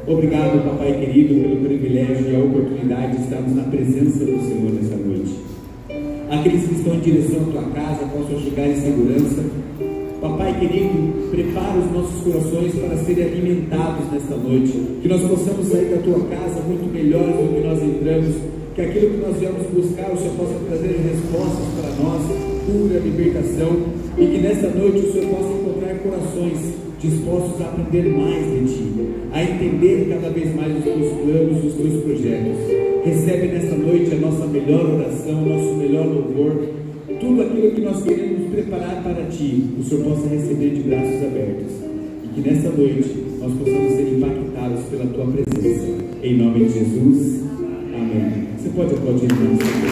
Obrigado, Papai querido, pelo privilégio e a oportunidade de estarmos na presença do Senhor nessa noite. Aqueles que estão em direção à tua casa possam chegar em segurança. Papai querido, prepara os nossos corações para serem alimentados nesta noite, que nós possamos sair da tua casa muito melhores do que nós entramos, que aquilo que nós viemos buscar, o Senhor possa trazer respostas para nós, cura, libertação, e que nesta noite o Senhor possa encontrar corações dispostos a aprender mais de Ti, a entender cada vez mais os Teus planos, os Teus projetos. Recebe nesta noite a nossa melhor oração, o nosso melhor louvor, tudo aquilo que nós queremos preparar para Ti, o Senhor possa receber de braços abertos, e que nesta noite nós possamos ser impactados pela Tua presença, em nome de Jesus, amém. Você pode aplaudir o nome do Senhor.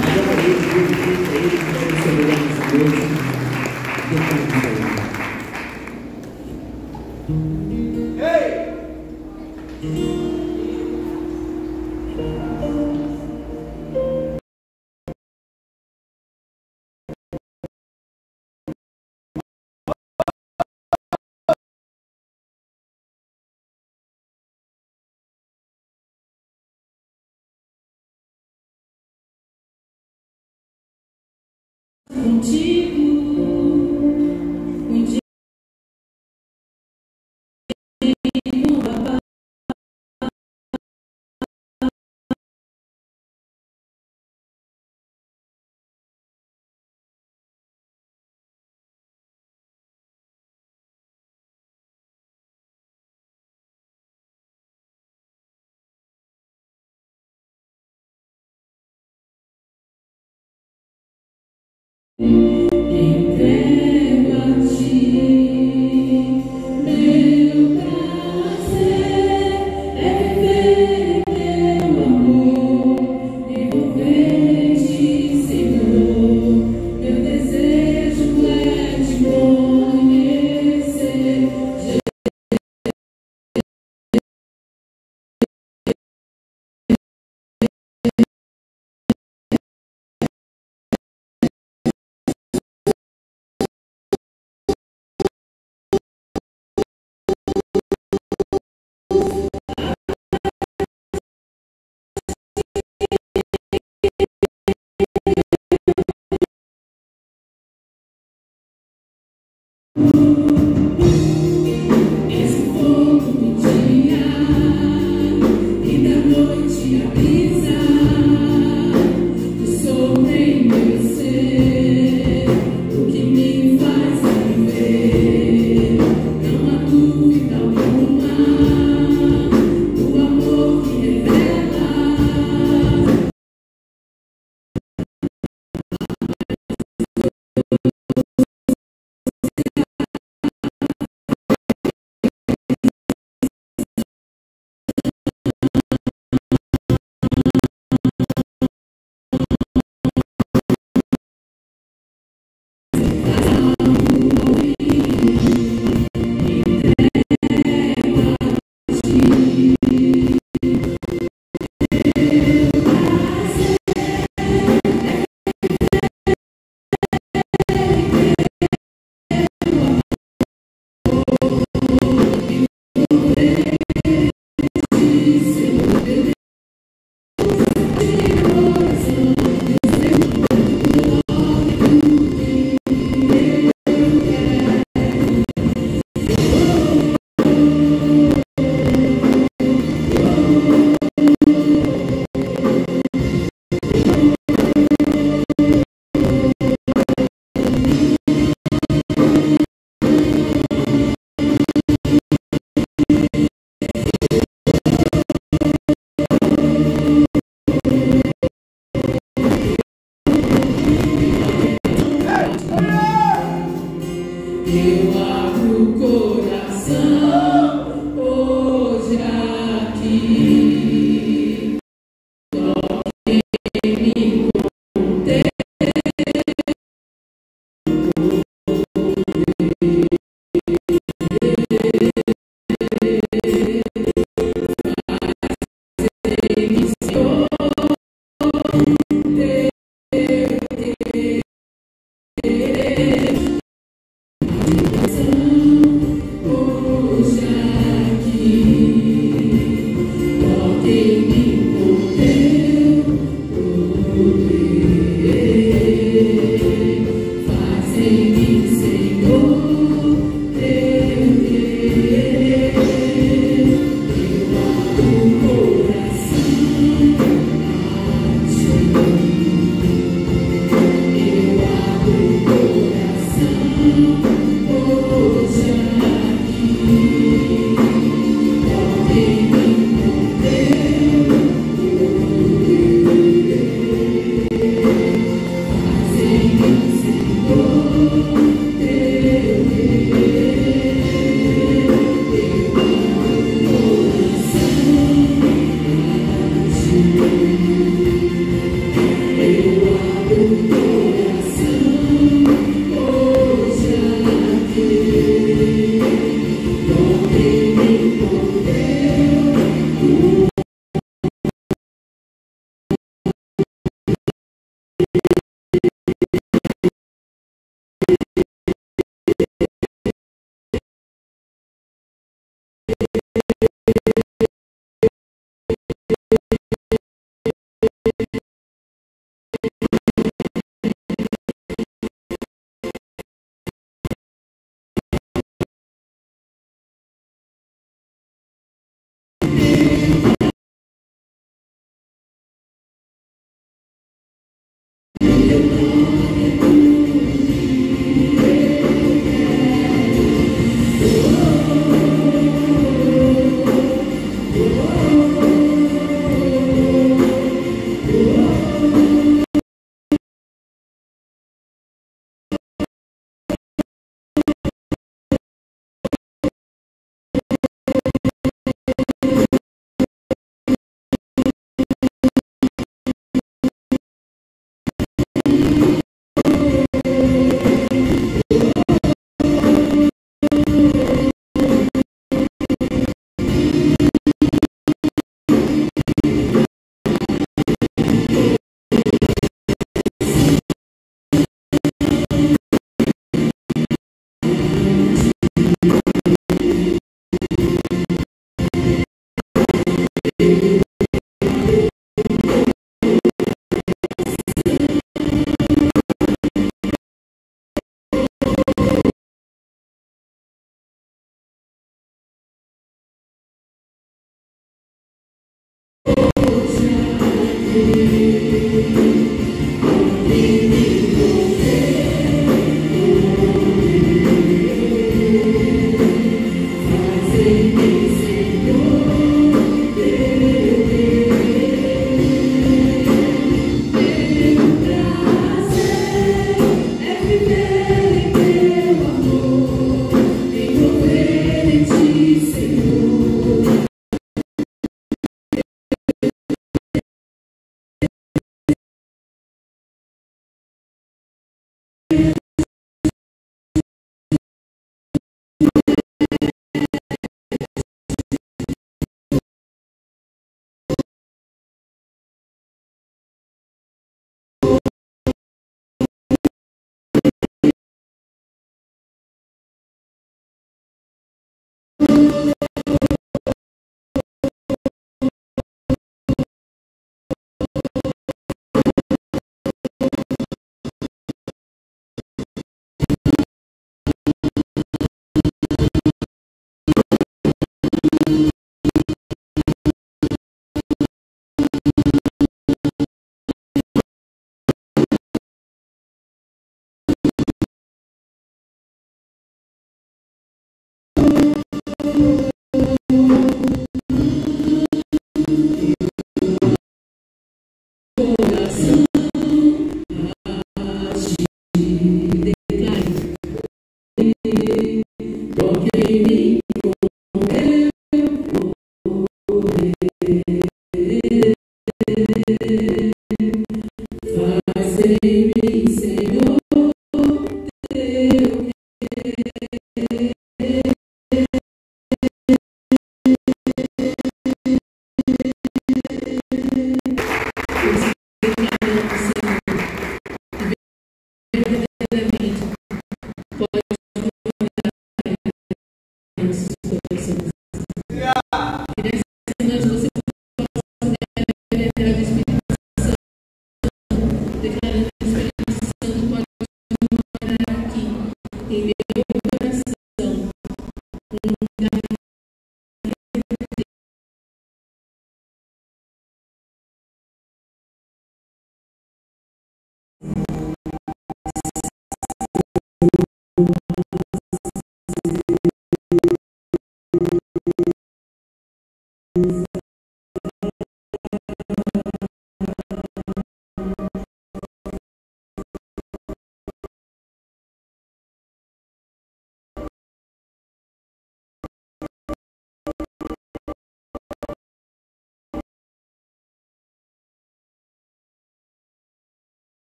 Agora eu glorifico a Ele que vai nos celebrar nessa noite. Contigo,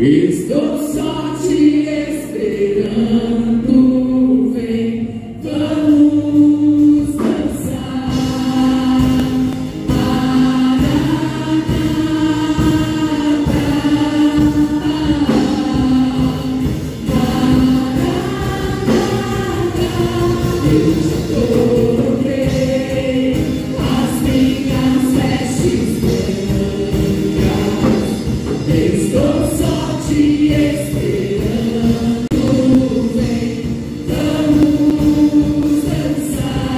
Estou só te esperando, vem, vamos dançar. Eu já coloquei as minhas vestes brancas. Estou só te esperando, vem, vamos dançar.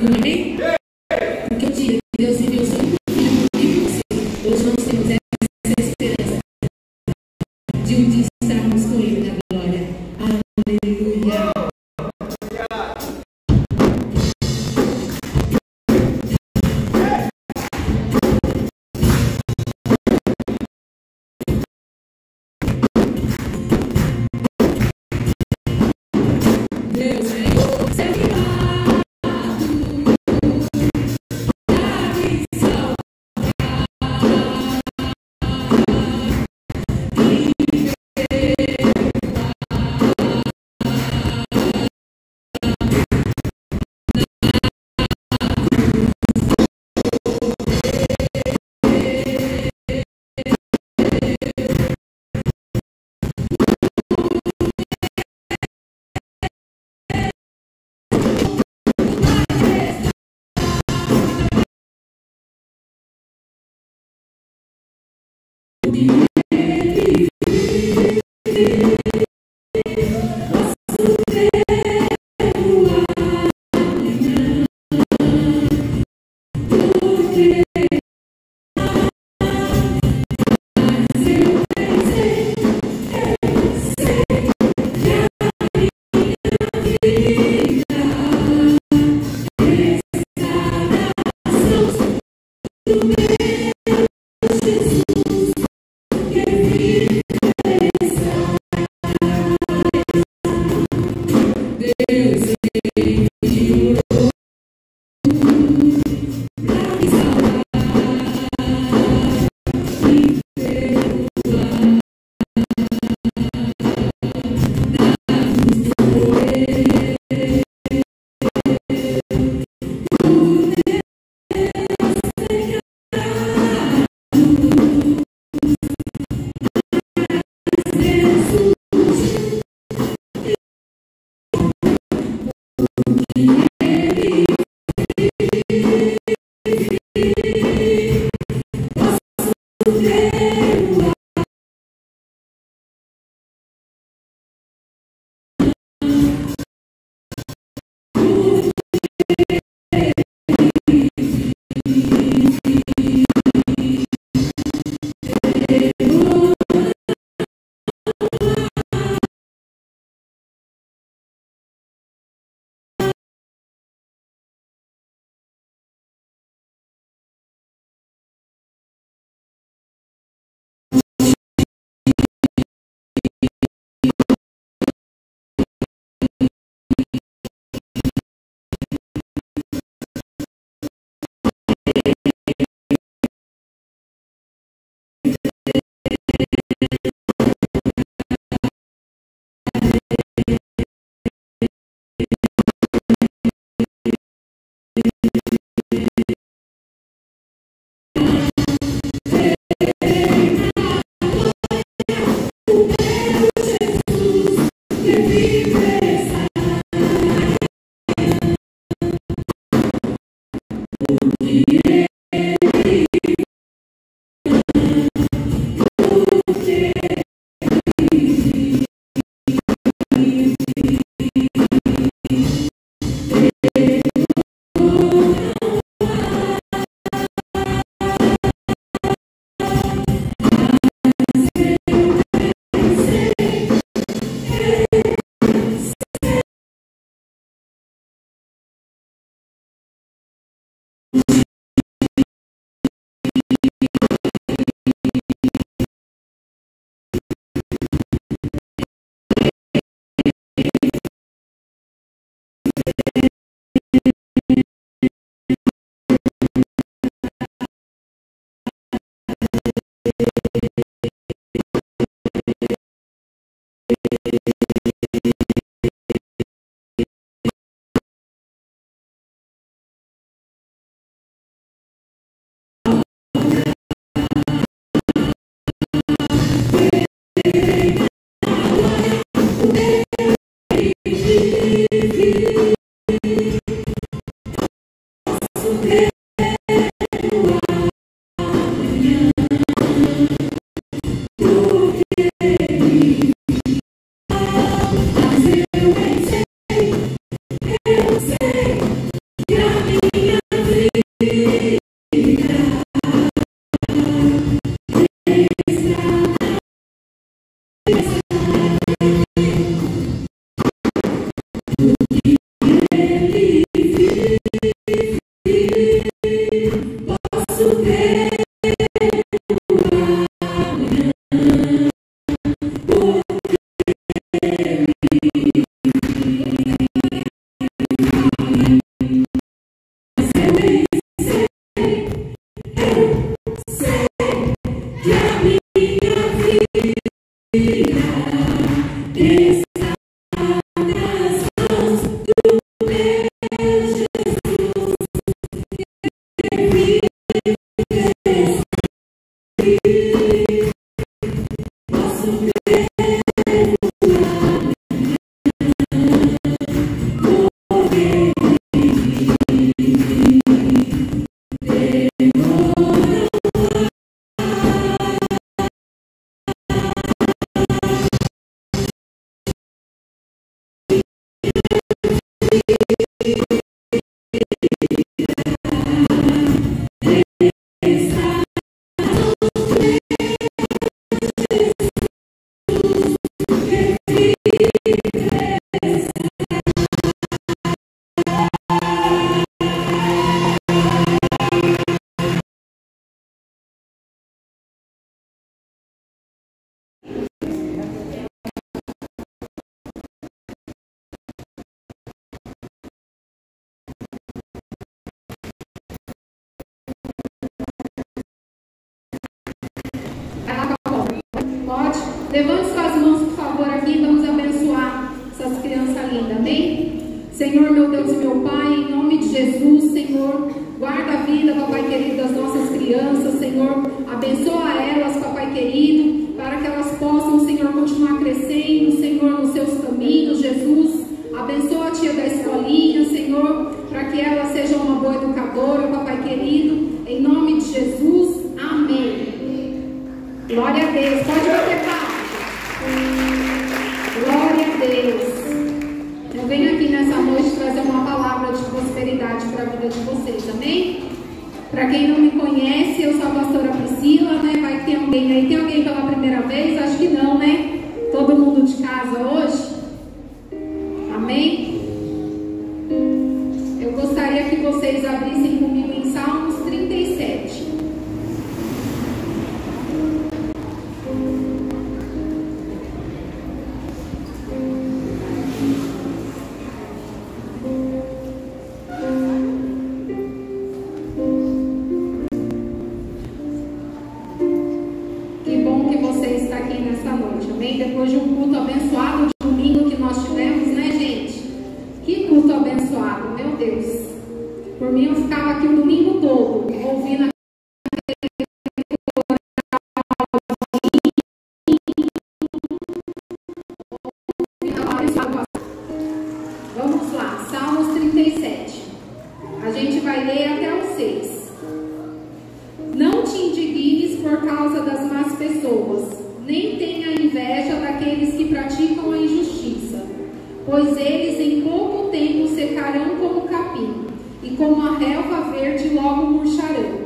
um amém? Porque o dia que Deus enviou o seu filho por você, hoje nós temos essa esperança de um dia estarmos com Ele na glória. Aleluia. Deus é seu reinado, a missão. Levante suas mãos, por favor, aqui. Vamos abençoar essas crianças lindas, amém? Senhor, meu Deus e meu Pai, em nome de Jesus, Senhor, guarda a vida, papai querido, das nossas crianças, Senhor. Abençoa elas, papai querido, para que elas possam, Senhor, continuar crescendo, Senhor, nos seus caminhos, Jesus. Abençoa a tia da escolinha, Senhor, para que ela seja uma boa educadora, papai querido. Em nome de Jesus, amém. Glória a Deus. Pode bater palmas. Glória a Deus. Eu venho aqui nessa noite trazer uma palavra de prosperidade para a vida de vocês, amém? Para quem não me conhece, eu sou a pastora Priscila, né? Vai ter alguém aí? Tem alguém pela primeira vez? Acho que não, né? Todo mundo de casa hoje? Amém? Eu gostaria que vocês abrissem comigo em Salmos 37. Depois de um culto abençoado de domingo que nós tivemos, né, gente? Que culto abençoado, meu Deus. Por mim, eu ficava aqui o domingo todo ouvindo Vamos lá, Salmos 37. A gente vai ler até o 6. Não te indignes por causa das más pessoas, nem tenha inveja daqueles que praticam a injustiça, pois eles em pouco tempo secarão como capim, e como a relva verde logo murcharão.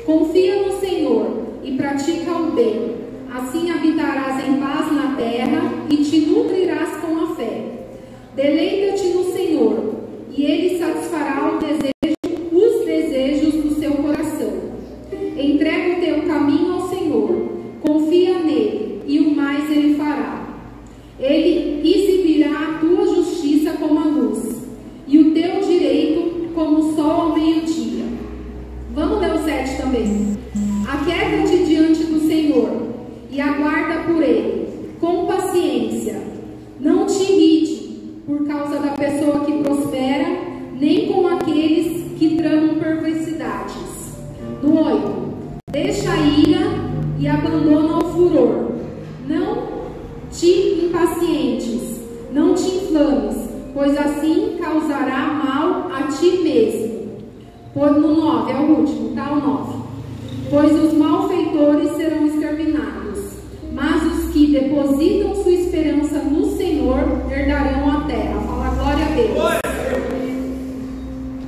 Confia no Senhor e pratica o bem, assim habitarás em paz na terra e te nutrirás com a fé. Deleita-te no Senhor, e Ele satisfará os desejos do seu coração. Entrega o teu caminho ao Senhor, confia nele, e o mais ele fará. Ele exibirá a tua justiça como a luz, e o teu direito como o sol ao meio-dia. Vamos ler o 7 também. Aquieta-te diante do Senhor, e aguarda por ele, com paciência. Não te irrite por causa da pessoa que prospera, nem com aqueles que tramam perversidades. No 8. Deixa a ira e abandona o furor. Não te impacientes, não te inflames, pois assim causará mal a ti mesmo. No 9, é o último, tá? O 9. Pois os malfeitores serão exterminados, mas os que depositam sua esperança no Senhor herdarão a terra. Fala glória a Deus.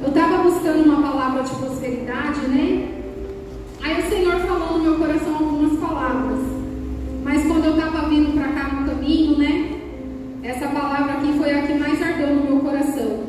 Eu estava buscando uma palavra de prosperidade, né? Aí o Senhor falou no meu coração algumas palavras, mas quando eu estava vindo para cá no caminho, né, essa palavra aqui foi a que mais ardeu no meu coração.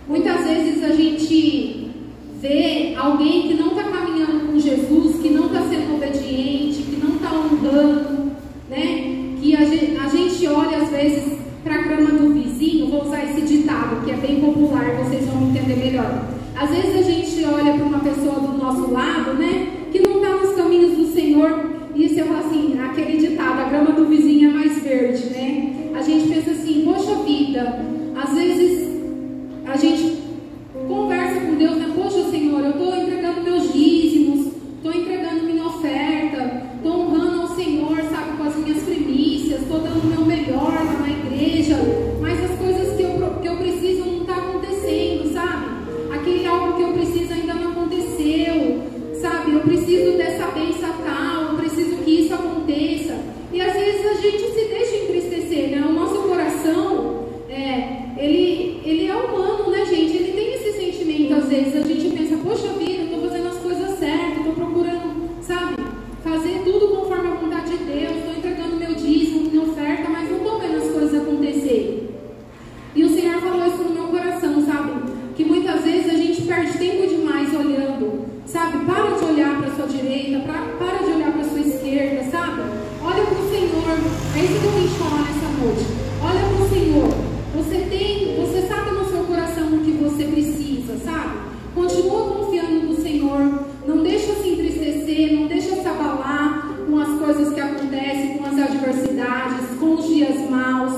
Muitas vezes a gente vê alguém que não está caminhando com Jesus, que não está sendo obediente, que não está honrando, né, que a gente olha às vezes para a grama do vizinho. Vou usar esse ditado que é bem popular, vocês vão entender melhor. Às vezes a gente olha para uma pessoa do nosso lado, né, que não está nos caminhos do Senhor, e você fala assim, aquele ditado, a grama do vizinho é mais verde, né? A gente pensa assim, poxa vida, às vezes a gente conversa com Deus, né? Poxa Senhor, eu estou entregando meus dízimos, estou entregando minha oferta, estou honrando ao Senhor, sabe, com as minhas primícias, estou dando o meu melhor na igreja, mas as coisas que eu preciso não estão acontecendo, sabe? Aquele algo que eu preciso ainda não aconteceu, sabe? Eu preciso dessa bênção tal, eu preciso que isso aconteça. E às vezes a gente se deixa entristecer, né? O nosso coração, ele é humano, né, gente? Ele tem esse sentimento, às vezes a gente pensa, poxa vida, eu estou fazendo as coisas certas, estou procurando, sabe, fazer tudo conforme a vontade de Deus, estou entregando meu dízimo, minha oferta, mas não estou vendo as coisas acontecer. E o Senhor falou isso no meu coração, sabe? Que muitas vezes a gente perde tempo demais olhando, sabe? Para de olhar para a sua direita, para de olhar para a sua esquerda, sabe? Olha para o Senhor. É isso que eu vim te falar nessa noite. Olha para o Senhor. Você sabe no seu coração o que você precisa, sabe? Continua confiando no Senhor. Não deixa se entristecer, não deixa se abalar com as coisas que acontecem, com as adversidades, com os dias maus,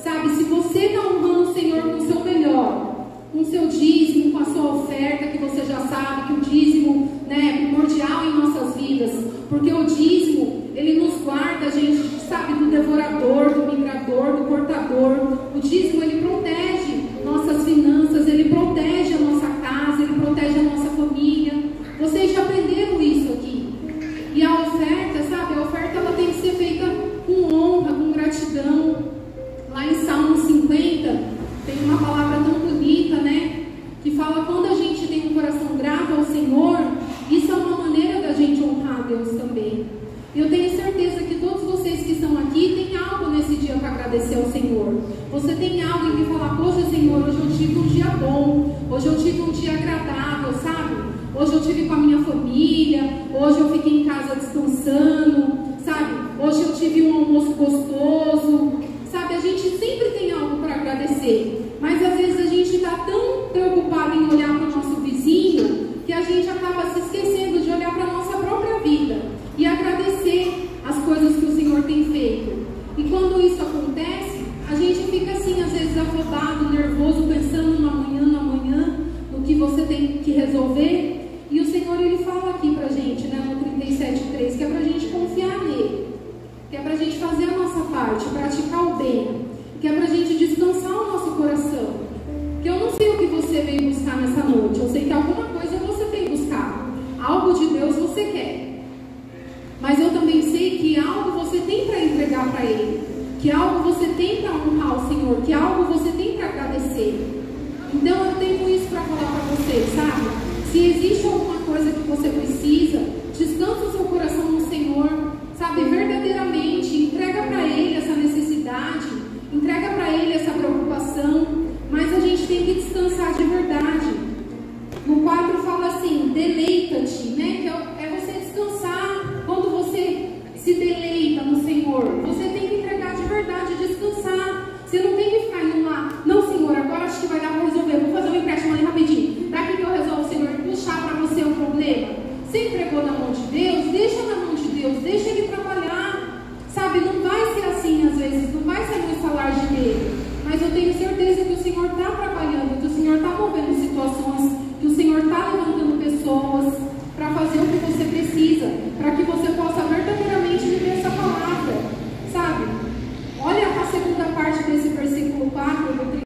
sabe? Se você está honrando o Senhor com o seu melhor, com o seu dízimo, com a sua oferta, que você já sabe que o dízimo, né, é primordial em nossas vidas, porque o dízimo, ele nos guarda, a gente sabe, do devorador, do migrador, do portador. O dízimo, ele protege nossas finanças, ele protege a nossa casa, ele protege a nossa família. Vocês já aprenderam isso aqui. E a oferta, sabe, a oferta ela tem que ser feita com honra, com gratidão. Lá em Salmo 50, tem uma palavra tão bonita, né? Que fala, quando a gente tem um coração grato ao Senhor, isso é uma maneira da gente honrar a Deus também. Eu tenho certeza que todos vocês que estão aqui têm algo nesse dia para agradecer ao Senhor. Você tem algo em que falar, poxa Senhor, hoje eu tive um dia bom, hoje eu tive um dia agradável, sabe? Hoje eu tive com a minha família, hoje eu fiquei em casa descansando, sabe? Hoje eu tive um almoço gostoso, sabe? A gente sempre tem algo para agradecer, mas às vezes a gente está tão preocupado em olhar para o nosso vizinho que a gente acaba se esquecendo de olhar para a nossa própria vida e agradecer as coisas que o Senhor tem feito. E quando isso acontece, a gente fica assim, às vezes afobado, nervoso, pensando no amanhã, no que você tem que resolver. E o Senhor, ele fala aqui pra gente, né, no 37:3, que é pra gente confiar nele, que é pra gente fazer a nossa parte, praticar o bem, que é pra gente descansar o nosso coração. Que eu não sei o que você veio buscar nessa noite, eu sei que alguma coisa você tem buscado, algo de Deus você quer. Mas eu também sei que algo você tem para entregar para Ele, que algo você tem para honrar o Senhor, que algo você tem para agradecer. Então eu tenho isso para falar para vocês, sabe? Se existe alguma coisa que você precisa, descansa o seu coração no Senhor, sabe? Verdadeiramente, entrega para Ele essa necessidade, entrega para Ele essa preocupação, mas a gente tem que descansar de verdade. No 4 fala assim, deleita-te, né? Que é você descansar. Quando você se deleita no Senhor, você tem que entregar de verdade, descansar. Você não tem que ficar indo lá, não Senhor, agora acho que vai dar para resolver, vou fazer um empréstimo ali rapidinho. Para que eu resolvo, Senhor? Puxar para você um problema. Você entregou na mão de Deus, deixa na mão de Deus, deixa Ele trabalhar. Sabe, não vai ser assim às vezes, não vai ser no salário dele. Mas eu tenho certeza que o Senhor está trabalhando, que o Senhor está movendo situações, que o Senhor está levantando pessoas para fazer o que você precisa, para que você possa verdadeiramente viver essa palavra, sabe? Olha a segunda parte desse versículo 4 do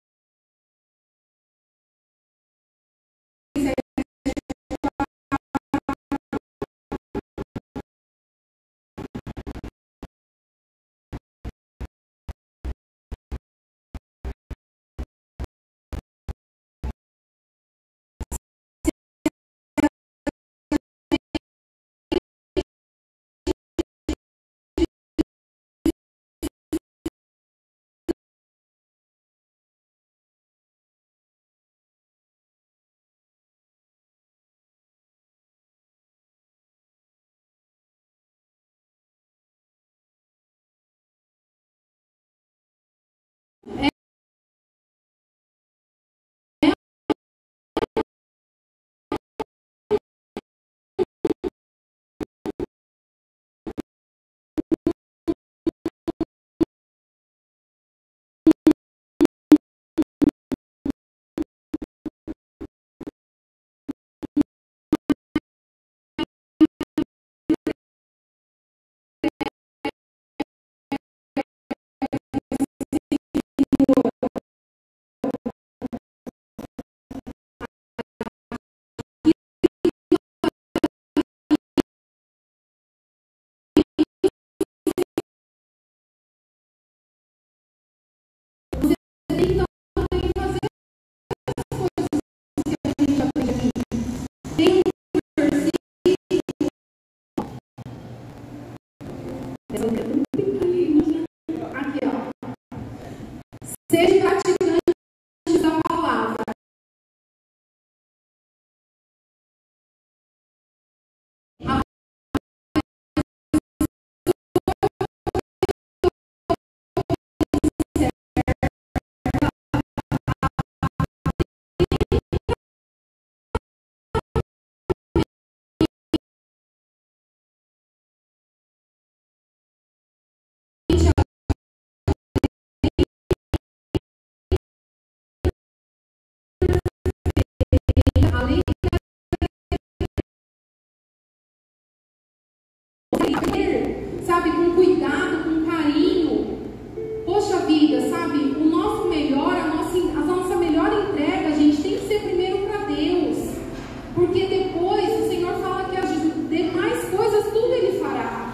porque depois o Senhor fala que as demais coisas tudo Ele fará.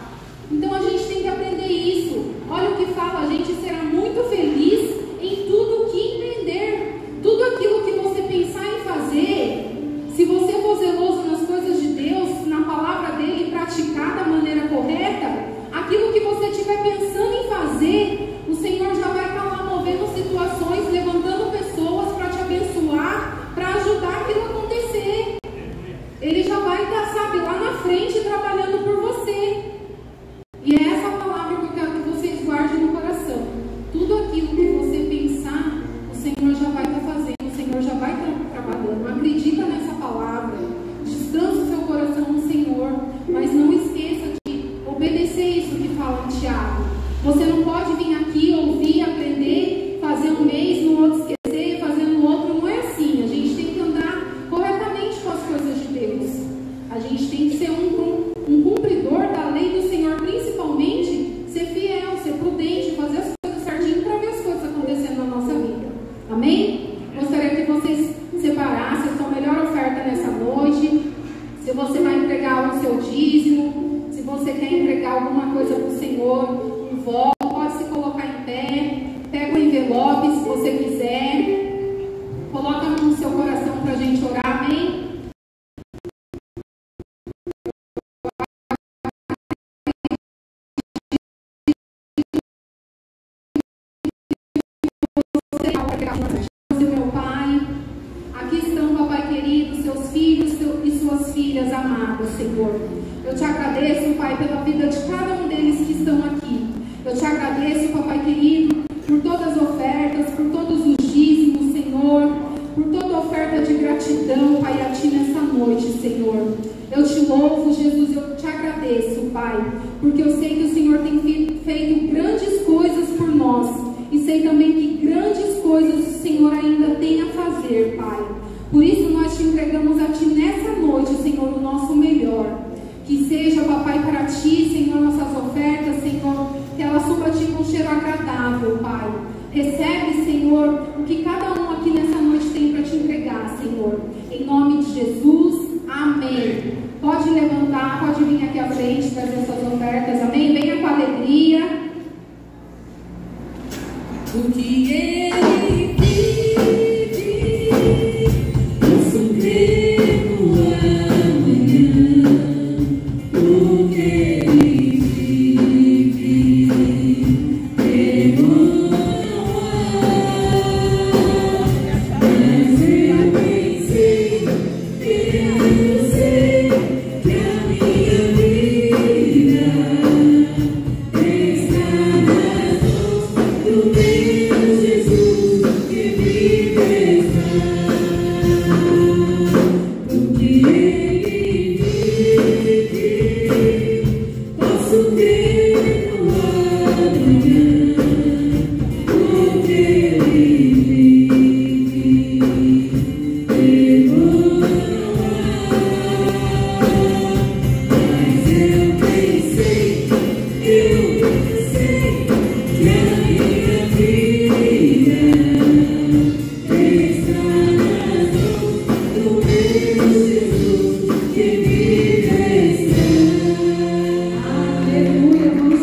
Então a gente tem que aprender isso. Olha o que fala: a gente será muito feliz em tudo o que empreender. Tudo aquilo que você pensar em fazer, se você for zeloso nas coisas de Deus, na palavra dele, e praticar da maneira correta, aquilo que você estiver pensando em fazer, o Senhor já vai estar lá movendo situações, levantando pessoas para te abençoar, para ajudar aquilo a acontecer. Ele já vai estar, sabe, lá na frente trabalhando por você. E é essa palavra que eu quero que vocês guardem no coração. Tudo aquilo que você pensar, o Senhor já vai estar fazendo, o Senhor já vai estar trabalhando. Acredita nessa palavra, descansa o seu coração no Senhor, mas não esqueça de obedecer isso que fala em Tiago. Você não pode vir aqui, ouvir, aprender, fazer um mês, no outro esquecer, fazer no outro. Não é assim. A gente tem que andar corretamente com as coisas de Deus. A gente tem que ser um cumpridor da lei do Senhor, principalmente ser fiel, ser prudente, fazer as coisas certinho para ver as coisas acontecendo na nossa vida. Amém? Gostaria que vocês separassem a sua melhor oferta nessa noite. Se você vai entregar o seu dízimo, se você quer entregar alguma coisa para o Senhor, pode se colocar em pé, pega o envelope se você quiser, coloca no seu coração para a gente orar, amém? Meu Pai, aqui estão, papai querido, seus filhos e suas filhas amadas, Senhor. Eu te agradeço, Pai, pela vida de cada um deles que estão aqui. Eu te agradeço, papai querido, por todas as ofertas, por todos os dízimos, Senhor, por toda oferta de gratidão, Pai, a Ti nessa noite, Senhor. Eu te louvo, Jesus, eu te agradeço, Pai, porque eu sei que o Senhor tem feito grandes coisas por nós e sei também que grandes coisas o Senhor ainda tem a fazer, Pai. Por isso nós te entregamos a Ti nessa noite, Senhor, o nosso melhor. Que seja, papai, para Ti, Senhor, nossas ofertas, Senhor, que ela suba a Ti com um cheiro agradável, Pai. Recebe, Senhor, o que cada um aqui nessa noite tem para Te entregar, Senhor. Em nome de Jesus, amém. Pode levantar, pode vir aqui à frente trazer suas ofertas, amém? Venha com alegria. O que Ele vive, posso crer no amanhã. O que Ele vive, demora, mas eu pensei, eu sei que a minha vida está nas mãos do meu Jesus que vive está. O que Ele vive, posso crer no amanhã. O que Ele vive, demora, mas eu pensei, eu sei que a minha vida está nas mãos do meu Jesus que vive está. Aleluia, vamos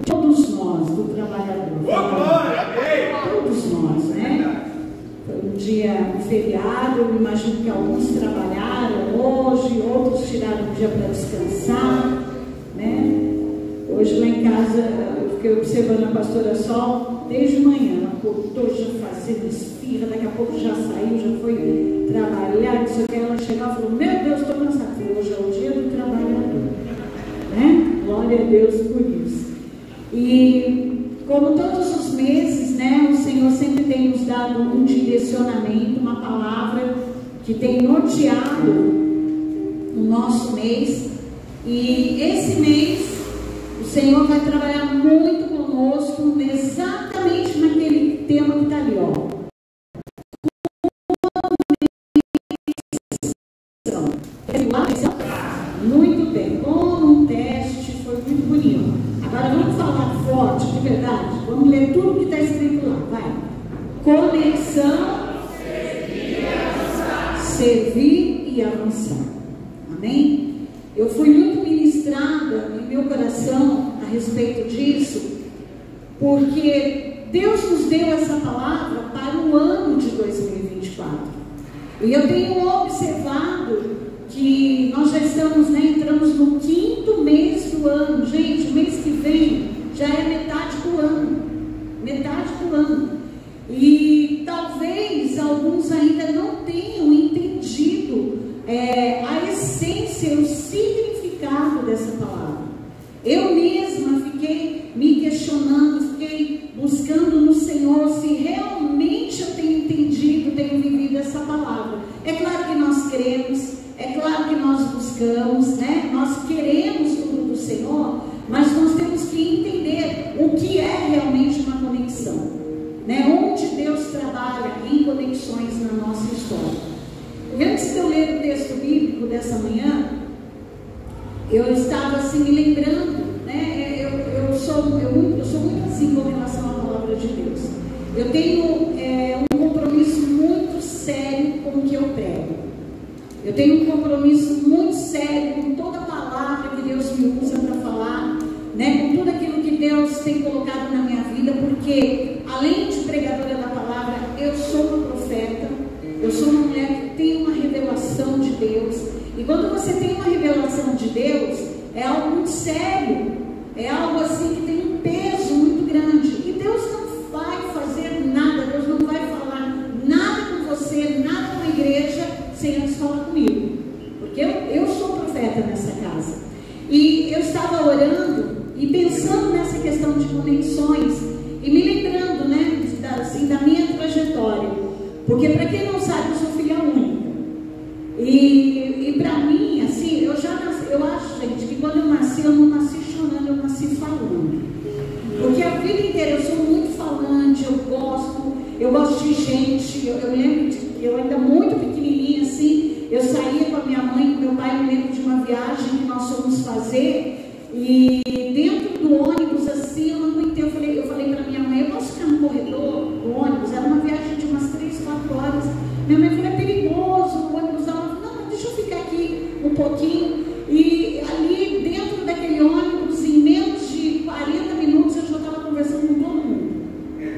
todos nós, do trabalhador. Todos nós, né? Foi um dia, um feriado, eu imagino que alguns trabalharam hoje, outros tiraram um dia para descansar, né? Hoje lá em casa, eu fiquei observando a pastora Sol desde manhã, ela acordou já fazendo esfirra, daqui a pouco já saiu, já foi trabalhar, não sei o que, ela chegava e falou, meu Deus, estou cansada. Hoje é o dia do trabalhador, né? Glória a Deus por isso. E como todos os meses, né, o Senhor sempre tem nos dado um direcionamento, uma palavra que tem norteado o nosso mês. E esse mês o Senhor vai trabalhar muito conosco exatamente naquele tema que está ali, ó. Conexão, servir e avançar. Amém? Eu fui muito ministrada em meu coração a respeito disso, porque Deus nos deu essa palavra para o ano de 2024. E eu tenho observado que nós já estamos, entramos no 5º mês do ano. Gente, o mês que vem já é metade do ano. Metade do ano. E talvez alguns ainda não tenham entendido a essência, o significado dessa palavra. Eu mesma fiquei me questionando, fiquei buscando no Senhor se realmente eu tenho entendido, tenho vivido essa palavra. É claro que nós cremos, é claro que nós buscamos, nós queremos tudo do Senhor, mas nós temos que entender o que é realmente uma conexão, onde Deus trabalha em conexões na nossa história. E antes de eu ler o texto bíblico dessa manhã, eu estava assim me lembrando, eu sou muito assim com relação à palavra de Deus. Eu tenho um compromisso muito sério com o que eu prego. Eu tenho um compromisso muito sério com toda a palavra que Deus me usa para falar, com tudo aquilo que Deus tem colocado na minha vida, porque além de pregadora da palavra, eu sou uma profeta, eu sou uma mulher que tem uma revelação de Deus. E quando você tem uma revelação de Deus, é algo muito sério, é algo assim que tem um peso muito grande. E Deus não vai fazer nada, Deus não vai falar nada com você, nada com a igreja, sem antes falar comigo. Porque eu sou profeta nessa casa. E eu estava orando e pensando nessa questão de conexões e me lembrando, da minha trajetória. Porque, para quem não sabe, eu sou filha única. E para mim, assim, eu acho, gente, que quando eu nasci, eu não nasci chorando, eu nasci falando. Porque a vida inteira eu sou muito falante, eu gosto de gente. Eu lembro que eu ainda muito pequenininha, assim, eu saía com a minha mãe e com meu pai, me lembro de uma viagem que nós fomos fazer, e dentro do ônibus, assim, eu não aguentei, eu falei para minha mãe, eu posso ficar no corredor do ônibus? Era uma viagem de umas 3, 4 horas. Minha mãe falou, é perigoso, o ônibus dava. Não, deixa eu ficar aqui um pouquinho. E ali dentro daquele ônibus, em menos de 40 minutos, eu já estava conversando com todo mundo.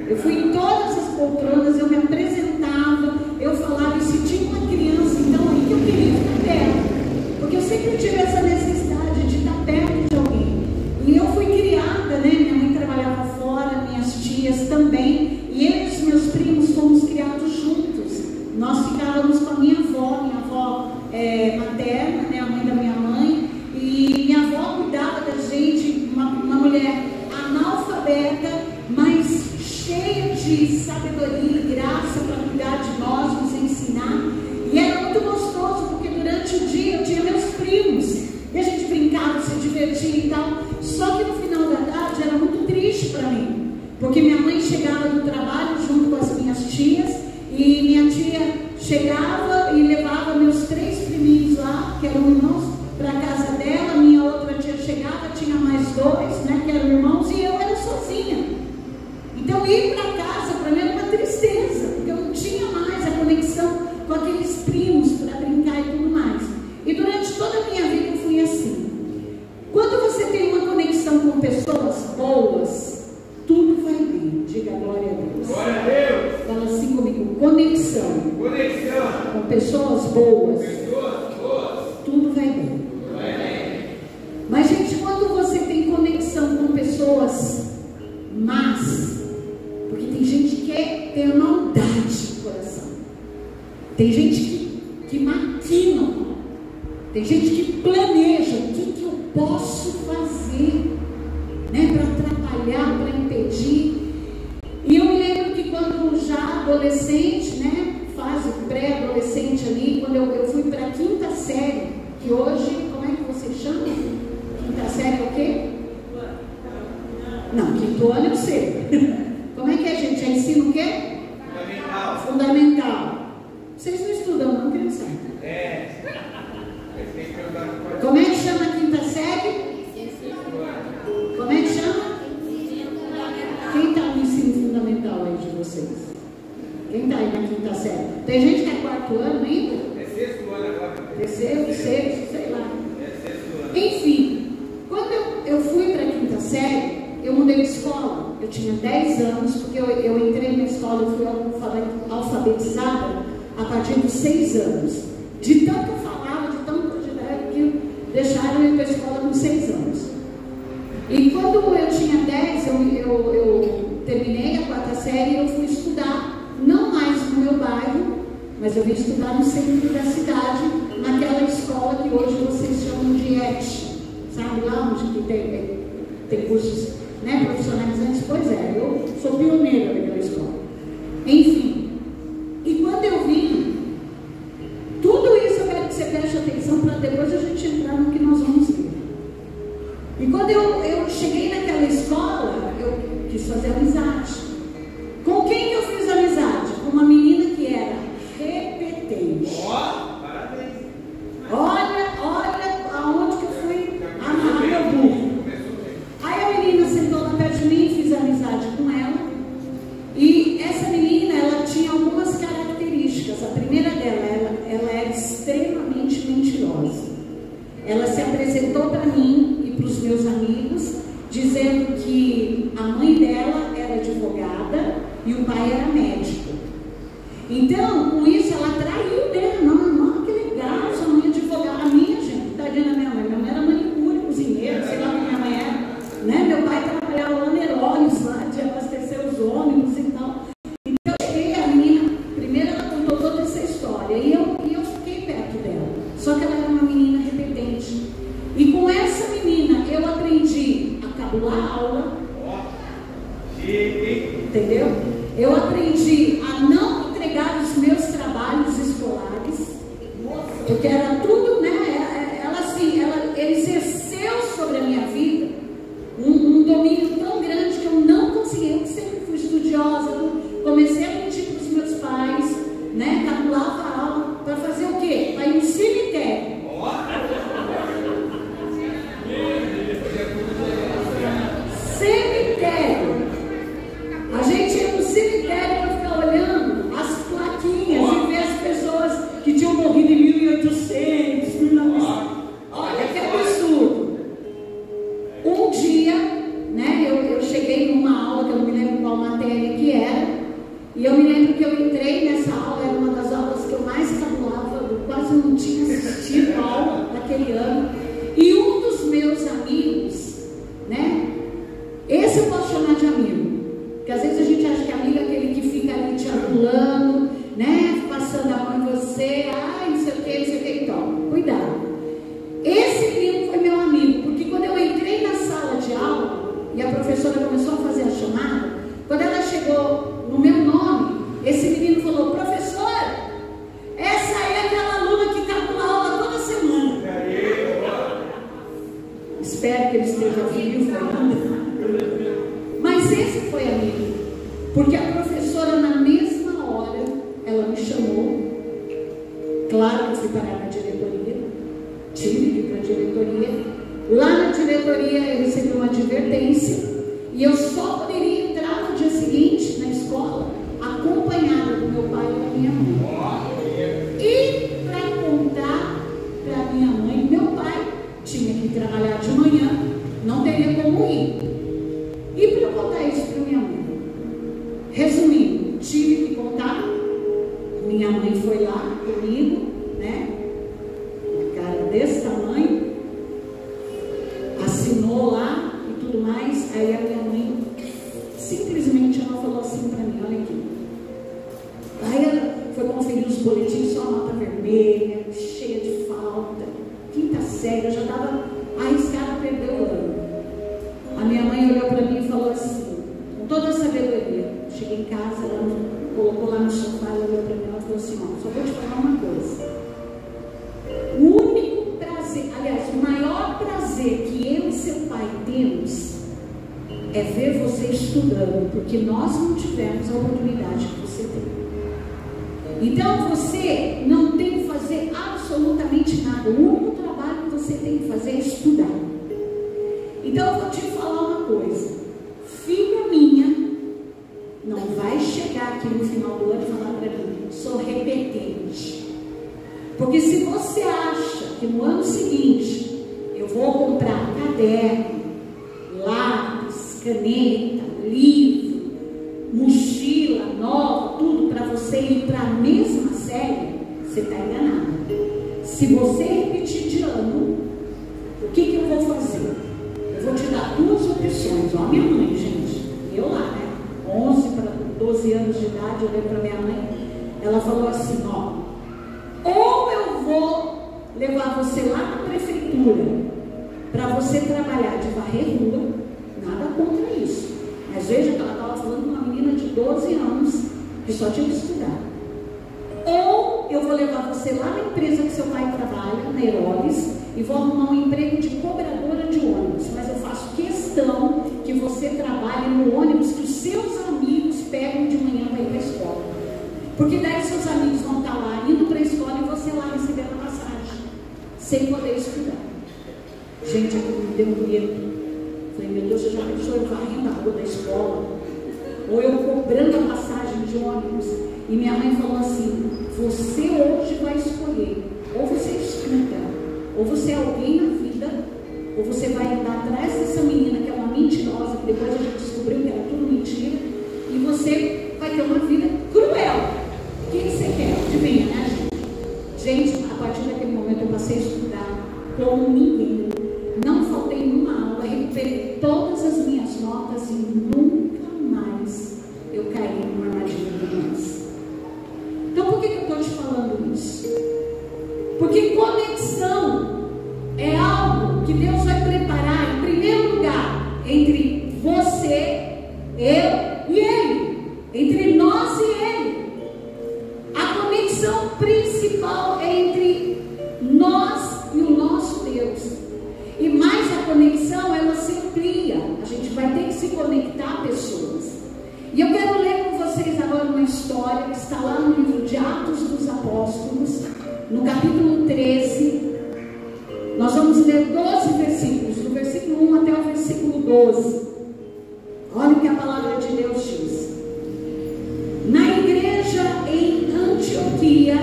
Eu fui em todas as poltronas, eu me apresentava, eu falava, e se tinha uma criança, então aí que eu queria ficar perto. Porque eu sempre tive essa necessidade de estar perto de alguém. E eu fui criada, minha mãe trabalhava fora, minhas tias também, e eu e os meus primos fomos criados juntos. Nós ficávamos com a minha avó materna, a mãe da minha mãe, e minha avó cuidava da gente, uma mulher analfabeta, mas cheia de sabedoria e graça para cuidar de nós, nos ensinar. E era muito gostoso, porque durante o dia eu tinha meus primos, e a gente brincava, se divertia e tal. Só que no final da tarde era muito triste para mim, porque minha mãe chegava do trabalho junto com as minhas tias, e minha tia chegava e levava meus 3 priminhos lá, que eram irmãos, para a casa dela. Minha outra tia chegava, tinha mais 2, que eram irmãos, e eu era sozinha. Então ir para casa para mim era uma tristeza, porque eu não tinha mais a conexão com aqueles primos para brincar e tudo mais. E durante toda a minha vida eu fui assim. Quando você tem uma conexão com pessoas boas, tudo vai bem. Diga glória a Deus. Glória a Deus. Fala assim comigo, conexão. Com pessoas boas, tudo vai bem. Mas, gente, quando você tem conexão com pessoas más, porque tem gente que tem maldade no coração, tem gente que maquina, tem gente que planeja o que eu posso fazer, para atrapalhar, para impedir. E eu me lembro que quando já adolescente, fase pré-adolescente ali, quando eu fui para a 5ª série, que hoje, como é que você chama? 5ª série é o quê? Não, 5º ano eu sei. Como é que é, gente? É ensino o quê? Fundamental. Vocês não estudam não, criança? Como é que chama a 5ª série? Como é que chama? Quem está no ensino fundamental aí de vocês? quinta série. Tem gente que é quarto ano ainda. É sexto ano agora. Terceiro, sexto, sei lá. É sexto ano. Enfim, quando eu fui para a quinta série, eu mudei de escola. Eu tinha 10 anos, porque eu entrei na escola, eu fui alfabetizada a partir dos 6 anos. De tanto que eu falava, de tanto que deixaram eu ir para a escola com 6 anos. E quando eu tinha 10, eu terminei a quarta série e eu fui estudar, não mais no meu bairro, mas eu vim estudar no centro da cidade, naquela escola que hoje vocês chamam de ET. Sabe lá onde que tem cursos, né, profissionalizantes? Pois é, eu sou pioneira daquela escola. Enfim, e quando eu vim, tudo isso eu quero que você preste atenção para depois a gente entrar no que nós vamos ver. E quando eu cheguei naquela escola, eu quis fazer amizade. Com quem eu fiz amizade? Com uma menina que era repetente. Parabéns. Olha aonde que eu fui amarrar meu burro. Aí a menina sentou lá perto de mim, fiz amizade com ela. E essa menina, ela tinha algumas características. A primeira dela, ela era extremamente mentirosa. Ela se apresentou para mim e para os meus amigos, dizendo que a mãe dela era advogada e o pai era médico. Então, com isso, ela traiu dele. Não, que legal, sua mãe é advogada. A minha, gente, tadinha da minha mãe era manicure, cozinheira, sei lá o que minha mãe era. Né? Meu pai trabalhava lá no Heróis, lá de abastecer os ônibus e tal. Então, eu cheguei, a menina, primeiro ela contou toda essa história, e eu fiquei perto dela. Só que ela era uma menina repetente. E com essa menina, eu aprendi a cabular a aula. Entendeu? Eu aprendi a não entregar os meus trabalhos escolares, porque era tudo, né? Ela exerceu sobre a minha vida um domínio tão grande que eu não conseguia. Eu sempre fui estudiosa, comecei a mentir para os meus pais, né? Cabulava a aula para fazer o quê? Para ir no cemitério. Cemitério. A gente ia no cemitério para ficar olhando as plaquinhas e ver as pessoas que tinham morrido em 1800, 1900. Olha que absurdo. Um dia, né, eu cheguei numa aula que eu não me lembro qual matéria que era, e eu me lembro que eu entrei nessa aula, era uma das aulas que eu mais cabulava, eu quase não tinha assistido a aula naquele ano, e um dos meus amigos, né, esse eu posso chamar de amigo, porque às vezes a gente acha que amigo é aquele que fica ali te adulando, né, passando a mão em você, não sei o que, então, cuidado. Esse menino foi meu amigo, porque quando eu entrei na sala de aula e a professora começou a fazer a chamada, quando ela chegou no meu nome, esse menino falou: professora, essa é aquela aluna que cabula a aula toda semana. Espero que ele esteja vivo ainda. Mas esse foi amigo, porque a professora, na mesma hora, ela me chamou. Claro que eu fui parar na diretoria, tive que ir para a diretoria. Lá na diretoria eu recebi uma advertência e eu só poderia entrar no dia seguinte na escola acompanhada do meu pai e da minha mãe. E para contar para minha mãe, meu pai tinha que trabalhar de manhã, não teria como ir. E para eu contar isso para minha mãe, resumindo, tive que contar. Minha mãe foi lá comigo, né? Uma cara desse tamanho, assinou lá e tudo mais. Aí a minha mãe simplesmente ela falou assim para mim: olha aqui. Aí ela foi conferir os boletins, só nota vermelha, cheia de falta, quinta série, eu já estava arriscada a perder o ano. A minha mãe olhou para mim e falou assim, com toda a sabedoria, cheguei em casa, ela me colocou lá no sofá, ela olhou para mim e falou assim: ó, só vou te falar uma coisa. O único prazer, aliás, o maior prazer que eu e seu pai temos é ver você estudando, porque nós não tivemos a oportunidade que você teve. Então você não tem que fazer absolutamente nada. O único trabalho que você tem que fazer é estudar. Então eu vou te falar uma coisa: filha minha não vai chegar aqui no final do ano e falar para mim: Porque se você acha que no ano seguinte eu vou comprar caderno, lápis, caneta, livro, mochila nova, tudo para você ir para a mesma série, você está enganado. Se você repetir de ano, o que eu vou fazer? Eu vou te dar duas opções. Ó, minha mãe, gente, eu lá, né? 11 para 12 anos de idade, eu olhei para minha mãe, ela falou assim, ó, ou eu vou levar você lá na prefeitura para você trabalhar de varrer rua, nada contra isso, mas veja que ela estava falando com uma menina de 12 anos que só tinha que estudar. Ou eu vou levar você lá na empresa que seu pai trabalha, na Herodes, e vou arrumar um emprego de cobradora de ônibus, mas eu faço questão que você trabalhe no ônibus que os seus amigos pegam de manhã para ir para a escola, porque daí seus amigos vão estar lá indo para a escola e você lá recebendo a passagem, sem poder estudar. Gente, aquilo me deu medo. Falei, meu Deus, você já pensou eu varrendo a rua da escola? Ou eu cobrando a passagem de ônibus? E minha mãe falou assim, você hoje vai escolher, ou você estuda, ou você é alguém na vida, ou você vai andar atrás dessa menina que é uma mentirosa, que depois a gente descobriu que era tudo mentira, e você vai ter uma vida cruel. O que você quer? Adivinha, né, gente? Gente, a partir daquele momento eu passei a estudar como ninguém. Não faltei numa aula, recuperei todas as minhas notas e nunca mais eu caí numa armadilha de nós. Então por que eu estou te falando isso? Porque conexão é algo que Deus vai preparar em primeiro lugar entre você, eu e Ele, entre nós e Ele. A conexão principal é entre nós e o nosso Deus. E mais a conexão, ela se amplia. A gente vai ter que se conectar a pessoas. E eu quero ler com vocês agora uma história que está lá no livro de Atos dos Apóstolos, no capítulo 13. Nós vamos ler 12 versículos, do versículo 1 até o versículo 12. Olha o que a palavra de Deus diz. Na igreja em Antioquia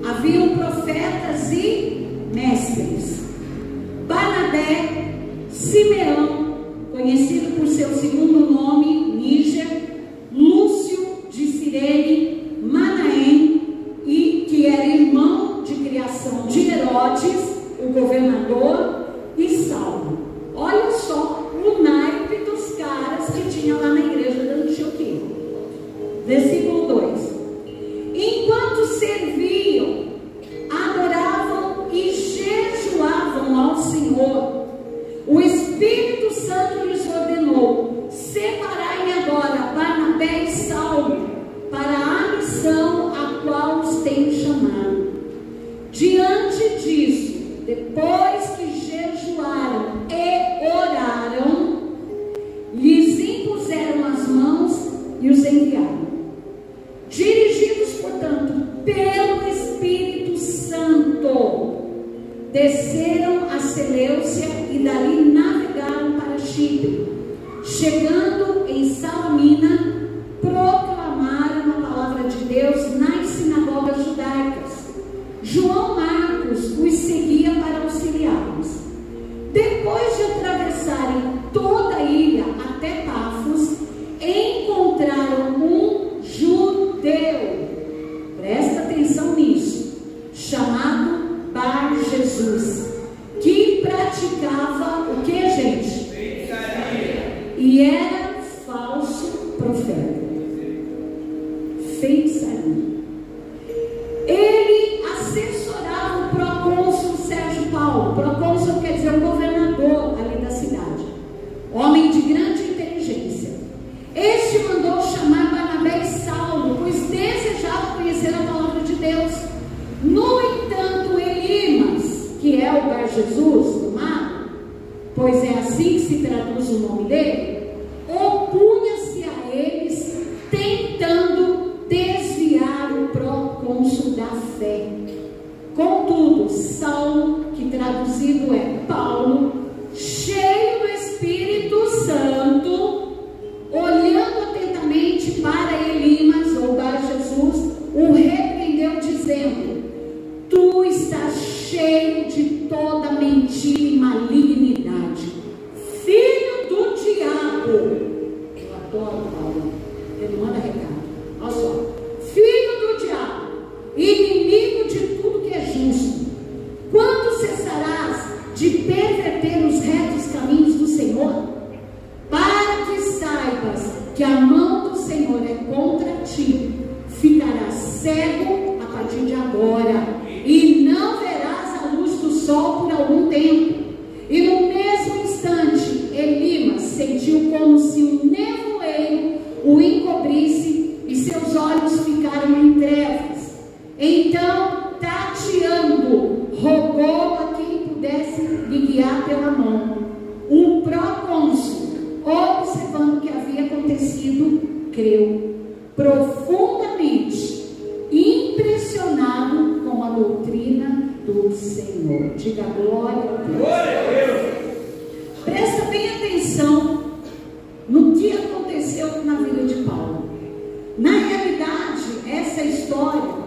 haviam profetas e mestres. Barnabé, Simeão, conhecido por seu segundo nome, Níger, Lúcio de Cirene, Manaém, e que era irmão de criação de Herodes, o governador, e Saulo. Olha só o naipe dos caras que tinha lá na igreja da Antioquia. Versículo 2. Enquanto serviam, adoravam e jejuavam ao Senhor, o Espírito Santo lhes ordenou: separai agora Barnabé e Saulo para a missão a qual os tenho chamado. Diante disso, depois que jejuaram e oraram, lhes impuseram as mãos e os enviaram. Dirigidos, portanto, pelo Espírito Santo, desceram a Seleucia e dali navegaram para Chipre. Chegando em Salamina, proclamaram a palavra de Deus nas sinagogas judaicas. João Marcos os seguia para auxiliá-los. Depois de atravessarem toda a ilha até Pafos, encontraram um judeu, presta atenção nisso, chamado Bar Jesus, que praticava o que, gente? Feitiçaria. E era falso profeta. Feitiçaria. Ele assessorava o procônsul Sérgio Paulo. Procônsul quer dizer o governador ali da cidade, homem de grande inteligência. Este mandou chamar Barnabé e Saulo, pois desejava conhecer a palavra de Deus. No entanto, Elimas, que é o Bar Jesus do mar, pois é assim que se traduz o nome dele, opunha-se a eles, tentando desviar o procônsul da fé. Contudo, Saulo, que traduzido é Paulo, cheio do Espírito Santo, olhando atentamente para Elimas, ou Bar Jesus, o repreendeu, dizendo: tu inimigo de tudo que é justo. Quando cessarás de perverter os retos caminhos do Senhor? Para que saibas que a mão do Senhor é contra ti, ficarás cego a partir de agora, e não verás a luz do sol por algum tempo. E no mesmo instante, Elimas sentiu como se um nevoeiro o encobrisse e seus olhos ficaram em trevas. Então, tateando, rogou a quem pudesse lhe guiar pela mão. O procônsul, observando o que havia acontecido, creu profundamente, impressionado com a doutrina do Senhor. Diga glória a Deus. Presta bem atenção no que aconteceu na vida de Paulo. Na realidade, essa história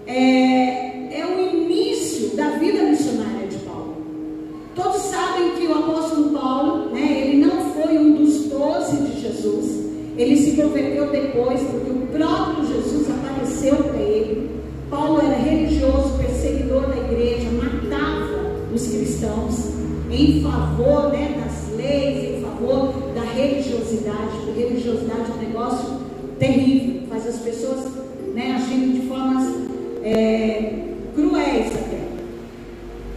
é o início da vida missionária de Paulo. Todos sabem que o apóstolo Paulo, ele não foi um dos 12 de Jesus. Ele se converteu depois, porque o próprio Jesus apareceu para ele. Paulo era religioso, perseguidor da igreja, matava os cristãos em favor das leis, em favor da religiosidade. Porque religiosidade é um negócio terrível, faz as pessoas agirem de formas cruéis até.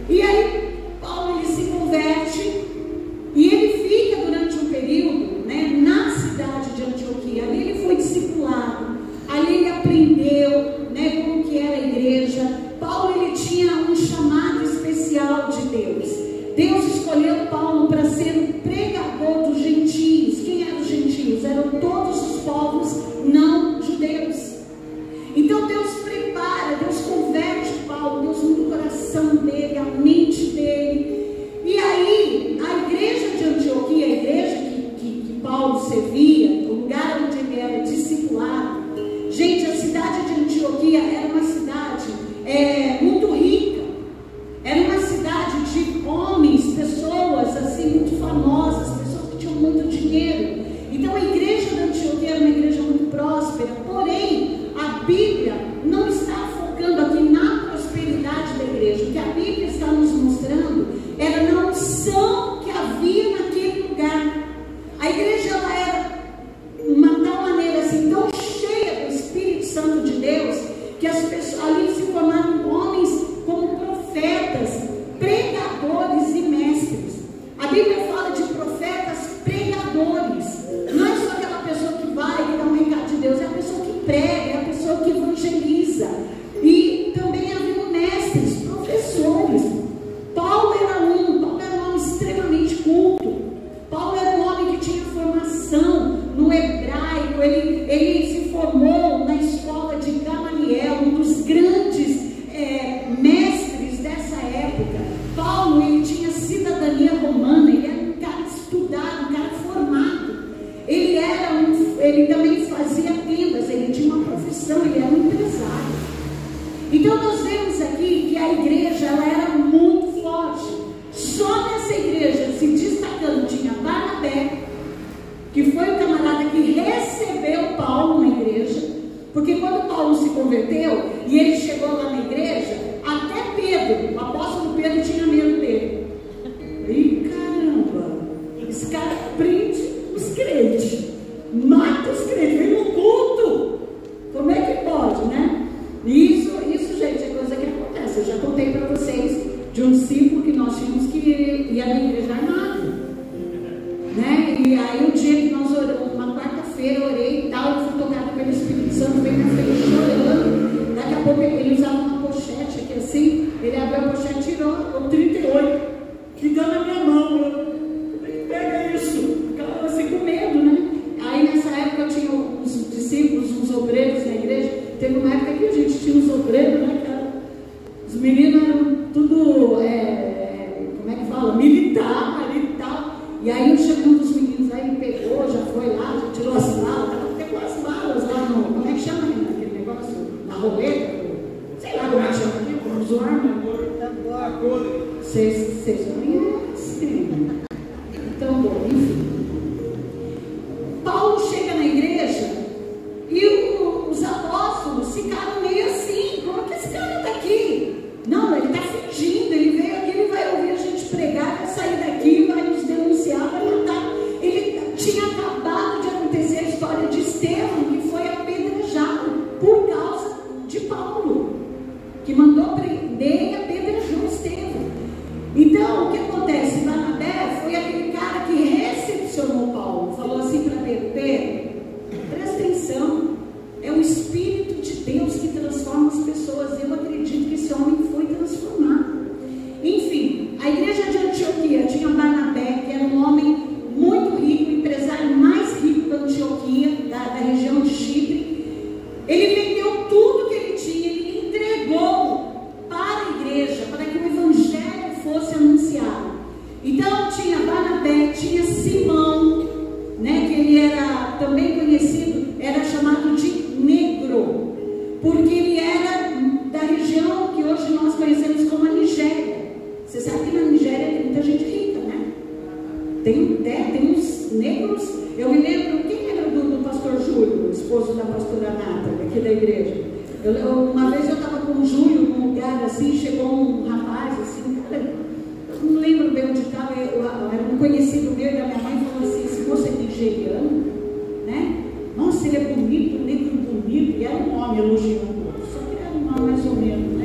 E aí Paulo ele se converte e ele fica durante um período na cidade de Antioquia. Ali ele foi discipulado, ali ele aprendeu como que era a igreja. Paulo ele tinha um chamado especial de Deus. Deus escolheu Paulo para ser um pregador dos gentios. Quem eram os gentios? Eram todos os povos não judeus. Então Deus prepara, Deus converte Paulo, Deus muda o coração dele, a mente dele. E aí a igreja de Antioquia, a igreja que Paulo servia, o lugar onde ele era discipulado, gente, a cidade de Antioquia era uma cidade muito rica, era uma cidade de homens, pessoas assim muito famosas, pessoas que tinham muito dinheiro. Então a igreja de Antioquia era uma igreja muito próspera, porém a Bíblia não está focando aqui na prosperidade da igreja. O que a Bíblia está nos mostrando era na unção que havia naquele lugar. A igreja ela era uma tal maneira assim, tão cheia do Espírito Santo de Deus, que as pessoas ali se formaram homens como profetas, pregadores e mestres. A Bíblia fala de profetas pregadores. Não é só aquela pessoa que vai e dá um recado de Deus, é a pessoa que prega, é a pessoa que evangeliza. E também havia mestres, professores. Paulo era um homem extremamente culto. Paulo era um homem que tinha formação no hebraico. Ele se formou na escola de Gamaliel, um dos grandes mestres dessa época. Paulo ele tinha cidadania romana, ele era um cara estudado, um cara formado. Ele também fazia tendas, ele tinha uma profissão, ele era um empresário. Então nós vemos aqui que a igreja ela era muito forte. Só nessa igreja se destacando tinha Barnabé, que foi o camarada que recebeu Paulo na igreja, porque quando Paulo se converteu e ele chegou lá na igreja, até Pedro, o apóstolo Pedro, tinha medo dele. E caramba, esse cara prende os crentes, mata os crentes, vem no culto. Como é que pode, né? Isso, gente, é coisa que acontece. Eu já contei para vocês de um discípulo que nós tínhamos que ir à igreja armado, E aí um dia que nós oramos, uma quarta-feira, orei e tal, eu fui tocado pelo Espírito Santo, veio na frente chorando. Daqui a pouco ele usava uma pochete aqui assim, ele abriu a pochete e tirou o 38, que deu na minha mão. Eu pega isso, ficava assim com medo, Aí nessa época eu tinha uns discípulos, uns obreiros na igreja. Teve uma época que a gente tinha uns obreiros, os meninos eram tudo, como é que fala? Militar e tal. E aí eu cheguei um dos meninos, aí pegou, já foi lá, já tirou as malas, até com as malas lá no, como é que chama aquele negócio? Na roleta? Sei lá como é que chama aqui, como zoar, Vocês conhecem? Então, bom, enfim. Paulo chega na igreja e os apóstolos ficaram meio assim, como que Paulo, que mandou prender e apedrejou Estevão. Então, o que acontece? Barnabé foi aquele cara que recepcionou Paulo, falou assim para Pedro: Pedro, presta atenção, é o Espírito de Deus que transforma as pessoas. Eu acredito que esse homem foi transformado. Enfim, a igreja de Antioquia tinha Barnabé, que era um homem muito rico, o empresário mais rico da Antioquia, da região de Chipre. Ele vendeu tudo que ele tinha, ele entregou para a igreja, para que o evangelho fosse anunciado. Então tinha Barnabé, tinha Simão, né, que ele era também conhecido, era chamado de negro, porque ele era da região que hoje nós conhecemos como a Nigéria. Você sabe que na Nigéria tem muita gente rica, né? Tem uns negros. Eu me lembro, quem era do pastor Júlio, esposo da pastora Nata, aqui da igreja? Uma vez eu estava com o Júlio num lugar assim, chegou um rapaz assim, cara, eu não lembro bem onde estava, era um conhecido meu e da minha mãe, falou assim: esse moço é nigeriano, né? Nossa, ele é bonito, negro bonito, e era um homem elogiando, só que era um homem mais ou menos, né?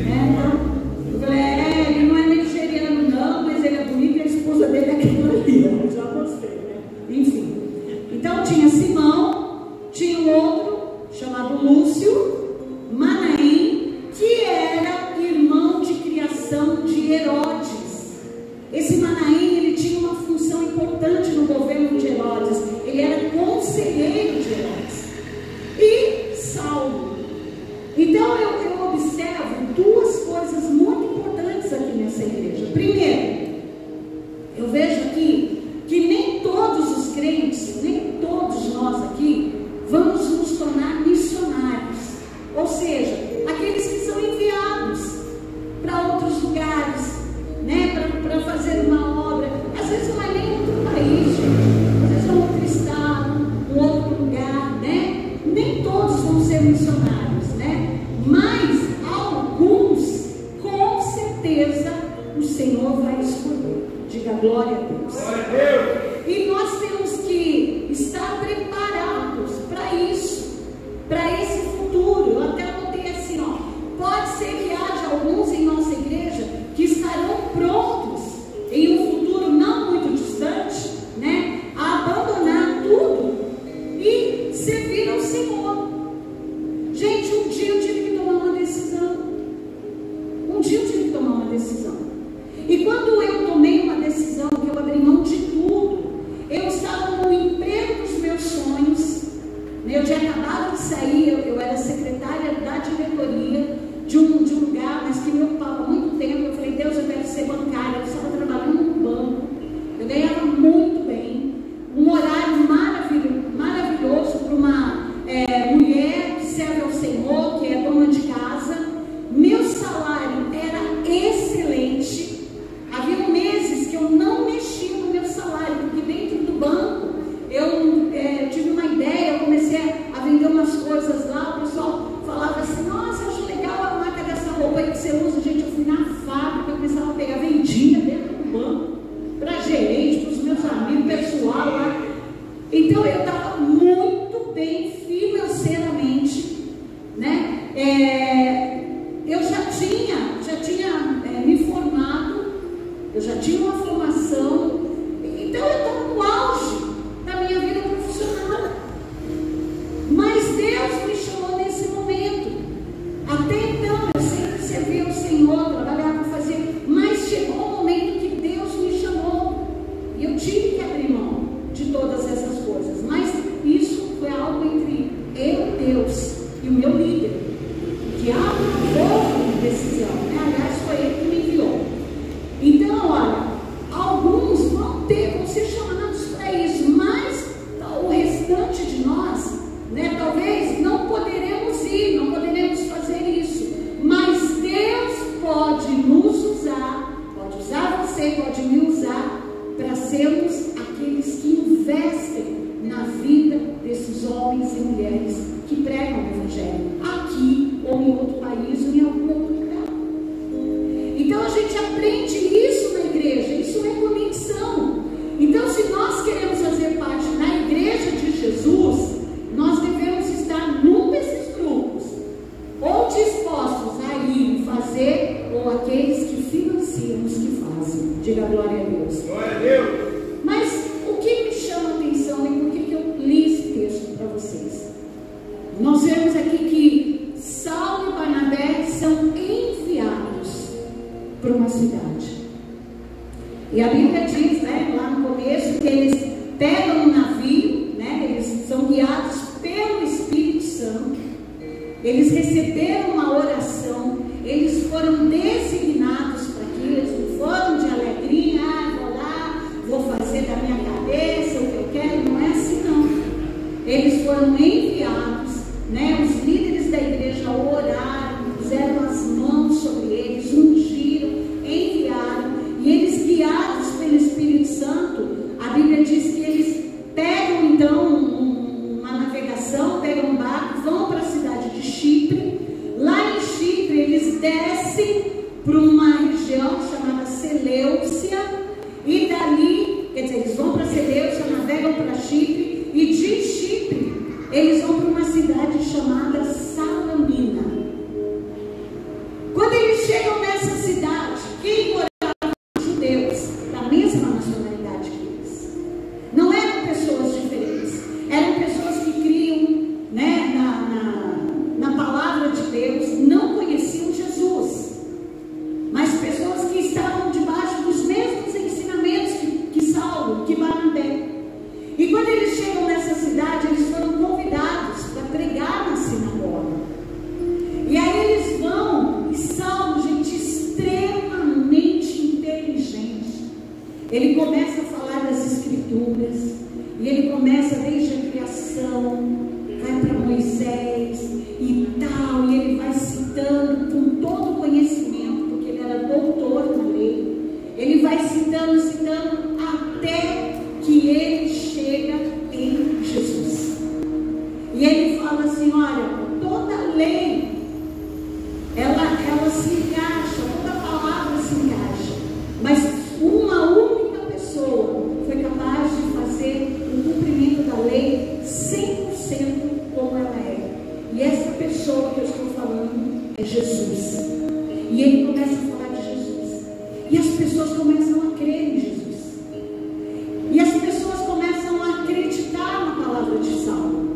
Então, eu falei: ele não é nigeriano não, mas ele é bonito e a esposa dele é aquela ali, eu já mostrei, né? Enfim, então tinha Simão, tinha um outro chamado Lúcio, Manaém, que era irmão de criação de Herodes. Esse Manaém, ele tinha uma função importante no governo de Herodes, ele era conselheiro de Herodes. E Saulo. Então eu observo duas coisas muito importantes aqui nessa igreja. Primeiro, eu vejo aqui que nem todos os crentes, nem todos nós aqui, vamos nos tornar missionários. Ou seja, aqueles que são enviados para outros lugares, né, para fazer uma obra. Às vezes não é nem outro país, às vezes é um outro estado, um outro lugar, né? Nem todos vão ser missionários, né? Mas alguns, com certeza, o Senhor vai escolher. Diga glória a Deus. Glória a Deus. E nós temos que estar preparados para isso, para esse futuro. Eu até botei assim, ó, pode ser que haja alguns em nossa igreja que estarão prontos em um futuro não muito distante, né, a abandonar tudo e servir ao Senhor. Gente, um dia eu tive que tomar uma decisão. E quando eu tomei uma decisão, que eu abri mão de tudo, eu estava no emprego dos meus sonhos, né? Eu tinha acabado de sair, eu era secretária da diretoria de um lugar, mas que me ocupava muito tempo. Eu falei: Deus, eu quero ser bancária. Eu estava trabalhando num banco, eu ganhava muito bem, um horário maravilhoso para uma mulher que serve ao Senhor, que é dona de casa. Meu salário era excelente. Havia meses que eu não mexia no meu salário, porque dentro do banco eu tive uma ideia, eu comecei a vender umas coisas lá. O pessoal falava assim: nossa, eu acho legal a marca dessa roupa aí que você usa. Gente, eu fui na fábrica, eu começava a pegar, vendia dentro do banco, para gerente, para os meus amigos, pessoal lá. Então eu estava muito bem financeiramente, né? Eu já tinha me formado, eu já tinha uma formação, então eu estava no auge da minha vida profissional. Mas Deus me chamou nesse momento. Até então eu sempre servia ao Senhor, trabalhava, fazia, mas chegou um momento que Deus me chamou e eu tive que abrir mão de todas essas coisas. Mas isso foi algo entre eu, Deus e o meu líder, que houve uma decisão, né? Aliás, foi ele que me enviou. Então, olha, alguns vão ser chamados para isso, mas o restante de nós, né, talvez não poderemos ir, não poderemos fazer isso, mas Deus pode nos usar, pode usar você, pode me usar para sermos aqueles que investem na vida desses homens e mulheres que pregam o Evangelho, aqui ou em outro país ou em algum outro lugar. fazer, ou aqueles que financiam os que fazem. Diga glória a Deus. Glória a Deus. Mas o que me chama a atenção e por que eu li esse texto para vocês? Nós vemos aqui que Saulo e Barnabé são enviados para uma cidade. E a Bíblia diz, né, lá no começo, que eles pegam um navio, né, eles são guiados pelo Espírito Santo, eles receberam uma oração, eles foram designados para aquilo, eles não foram de alegria, vou lá, vou fazer da minha cabeça o que eu quero, não é assim não. Eles foram enviados, né, os líderes da igreja oraram, puseram as mãos sobre eles, ungiram, enviaram, e eles guiados pelo Espírito Santo, a Bíblia diz que eles pegam então uma navegação, pegam um barco, vão para a cidade de Chipre. Lá em Chipre eles descem para uma região chamada Seleucia, e dali, quer dizer, eles vão para Seleucia, navegam para Chipre, e de Chipre eles vão para uma cidade chamada Salamina. Quando eles chegam nessa cidade, quem morava? Judeus, da mesma nacionalidade que eles. Não eram pessoas diferentes, eram pessoas que criam, né, na palavra de Deus, não conheciam Jesus, mas pessoas que estavam debaixo dos mesmos ensinamentos que Saulo, que Barnabé. E quando eles chegam nessa cidade, eles foram convidados para pregar na sinagoga. E aí eles vão, e Saulo, gente, extremamente inteligente, ele começa a falar das Escrituras, e ele começa desde a criação, vai para Moisés e tal, e ele vai citando com todo o conhecimento, porque ele era doutor na lei, ele vai citando, até que ele chega em Jesus. E ele fala assim, olha, toda a lei, ela se encaixa, toda a palavra se encaixa, mas uma única pessoa foi capaz de fazer o cumprimento da lei 100% como ela é. E essa pessoa que eu estou falando é Jesus. E ele começa a falar de Jesus. E as pessoas começam a crer em Jesus. E as pessoas começam a acreditar na palavra de Saulo.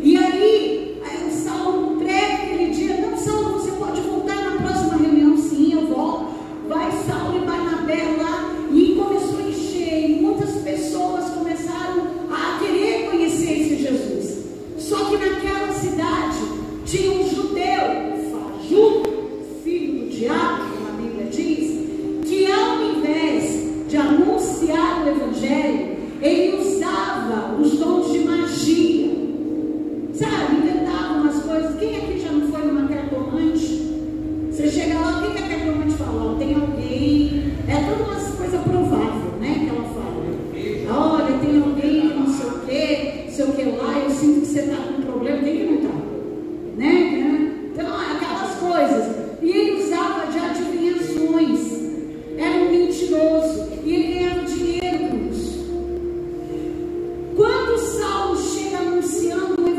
E aí o Saulo prega aquele dia, não, Saulo, você pode voltar na próxima reunião? Sim, eu volto. Vai Saulo e Barnabé lá, e começou a encher, e muitas pessoas começaram a querer conhecer esse Jesus. Só que naquela cidade tinha um judeu, fajuto, filho do diabo, como a Bíblia diz, que ao invés de anunciar o Evangelho, ele usava os dons de magia, sabe, inventava umas coisas. Quem aqui já não foi numa cartomante? Você chega lá, o que a cartomante fala? Tem alguém, é toda uma coisa provável, né, que ela fala. Olha, tem alguém que não sei o que lá, eu sinto que você está com um problema, quem que não está? Né? Então, aquelas coisas. E ele usava de adivinhações, era um mentiroso, e ele ganhava dinheiro com isso. Quando Saulo chega anunciando o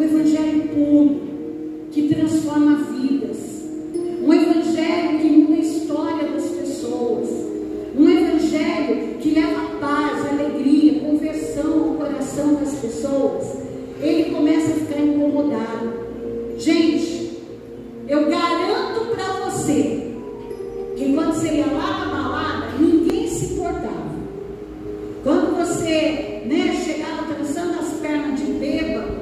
Evangelho puro, que transforma vidas, um Evangelho que muda a história das pessoas, um Evangelho que leva paz, alegria, conversão ao coração das pessoas, ele começa a ficar incomodado. Gente, eu garanto para você que quando você ia lá na balada, ninguém se importava. Quando você, né, chegava dançando as pernas de bêbado,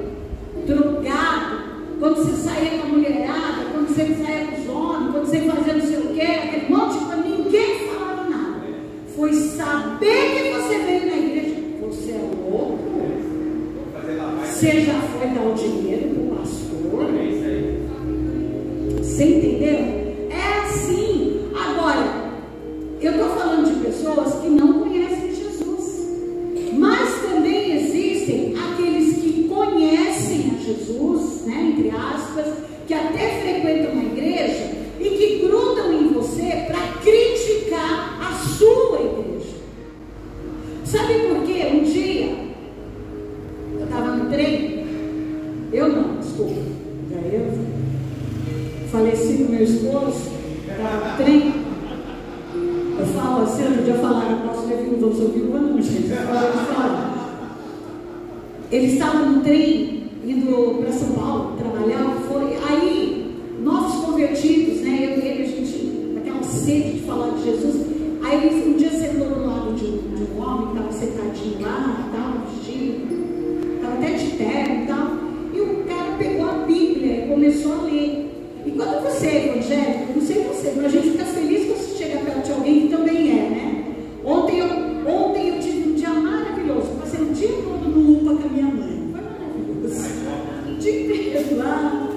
drogado, quando você saía com a mulherada, quando você saía com os homens, quando você fazia não sei o que, aquele monte de coisa, ninguém falava nada. Foi saber que você veio na igreja. Você é louco? Você já foi dar o dinheiro pro pastor? Você entendeu? É assim. Agora, eu estou falando de pessoas que não conhecem Jesus, mas também existem aqueles que conhecem a Jesus, né, entre aspas, que até frequentam uma igreja e que grudam em você para criticar a sua igreja. Sabe por quê? Um dia eu estava no trem, eu não, desculpa, já eu falecido meu esposo, estava no trem. Eu falo assim, outro dia falaram, eu posso ver viúva, eu sou viúva não, gente. Ele estava no trem, indo para São Paulo trabalhar, aí, novos convertidos, né? Eu e ele, a gente, naquela sede de falar de Jesus. Aí ele um dia sentou do lado de um homem que estava sentadinho lá, estava vestido, estava até de terno e tal. E o cara pegou a Bíblia e começou a ler. E quando você é evangélico, não sei você, mas a gente fica feliz quando você chega perto de alguém que também é, né? Ontem eu tive um dia maravilhoso. Passei o dia todo no UPA com a minha mãe. Foi maravilhoso. O dia inteiro lá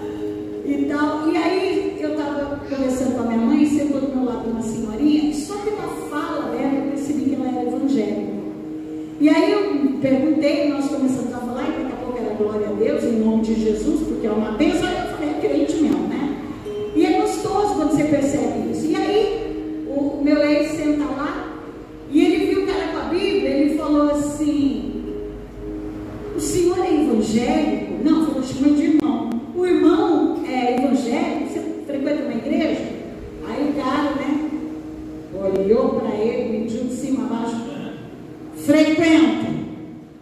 e tal. E aí eu estava conversando com a minha mãe, sentou do meu lado uma senhorinha, e só pela fala dela eu percebi que ela era evangélica. E aí eu perguntei, nós começamos a falar, e daqui a pouco era glória a Deus, em nome de Jesus, porque é uma bênção. Eu falei, é crente mesmo, né? E é gostoso quando você percebe isso. E aí o meu ex senta lá, e ele viu o cara com a Bíblia, ele falou assim: o senhor é evangélico? Não, falou, chama de irmão. O irmão é evangélico? Você frequenta uma igreja? Aí o cara, né, olhou para ele, mediu de cima a baixo, frequenta.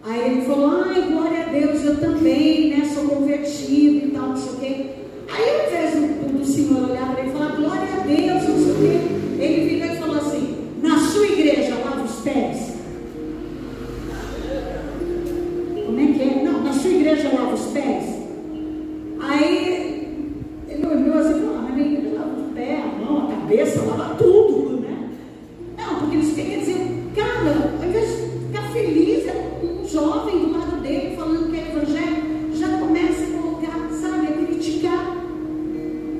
Aí ele falou, ai, glória a Deus, eu também, né, sou convertido e tal, não sei o quê. Aí ao invés do senhor olhar para ele e falar, glória a Deus, não sei o quê, ele virou e falou assim, na sua igreja lava os pés? Como é que é? Não, na sua igreja lava os pés? Aí ele olhou assim e falou, mas minha igreja lava o pé, a mão, a cabeça, lava tudo, né? Não, porque isso quer dizer, cara, ao invés de ficar feliz, um jovem do lado dele falando que é evangélico, já começa a colocar, sabe, a criticar,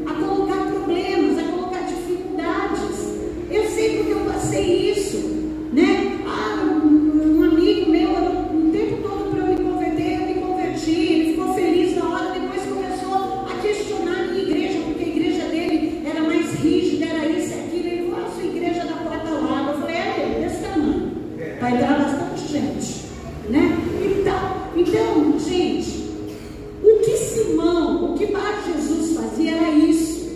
a colocar problemas, a colocar dificuldades. Eu sei porque eu passei isso, né? Um amigo meu, o tempo todo para eu me converter, eu me converti, ele ficou feliz na hora, depois começou a questionar a minha igreja, porque a igreja dele era mais rígida, era isso e aquilo. Ele falou, a sua igreja da porta larga. Eu falei, é desse tamanho, vai entrar bastante gente, né? Então, gente, o que Simão, o que Bar Jesus fazia era isso.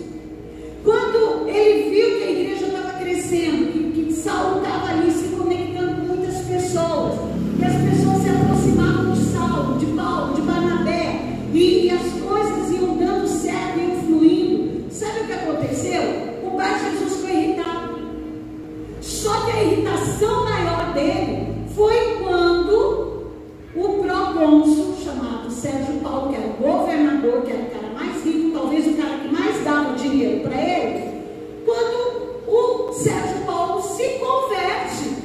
Quando ele viu que a igreja estava crescendo, que Saulo estava ali se conectando com muitas pessoas, que as pessoas se aproximavam de Saulo, de Paulo, de Barnabé, e as coisas iam dando certo, iam fluindo, sabe o que aconteceu? O Bar Jesus foi irritado. Só que a irritação maior dele foi quando o procônsul, chamado Sérgio Paulo, que era o governador, que era o cara mais rico, talvez o cara que mais dava dinheiro para ele, quando o Sérgio Paulo se converte,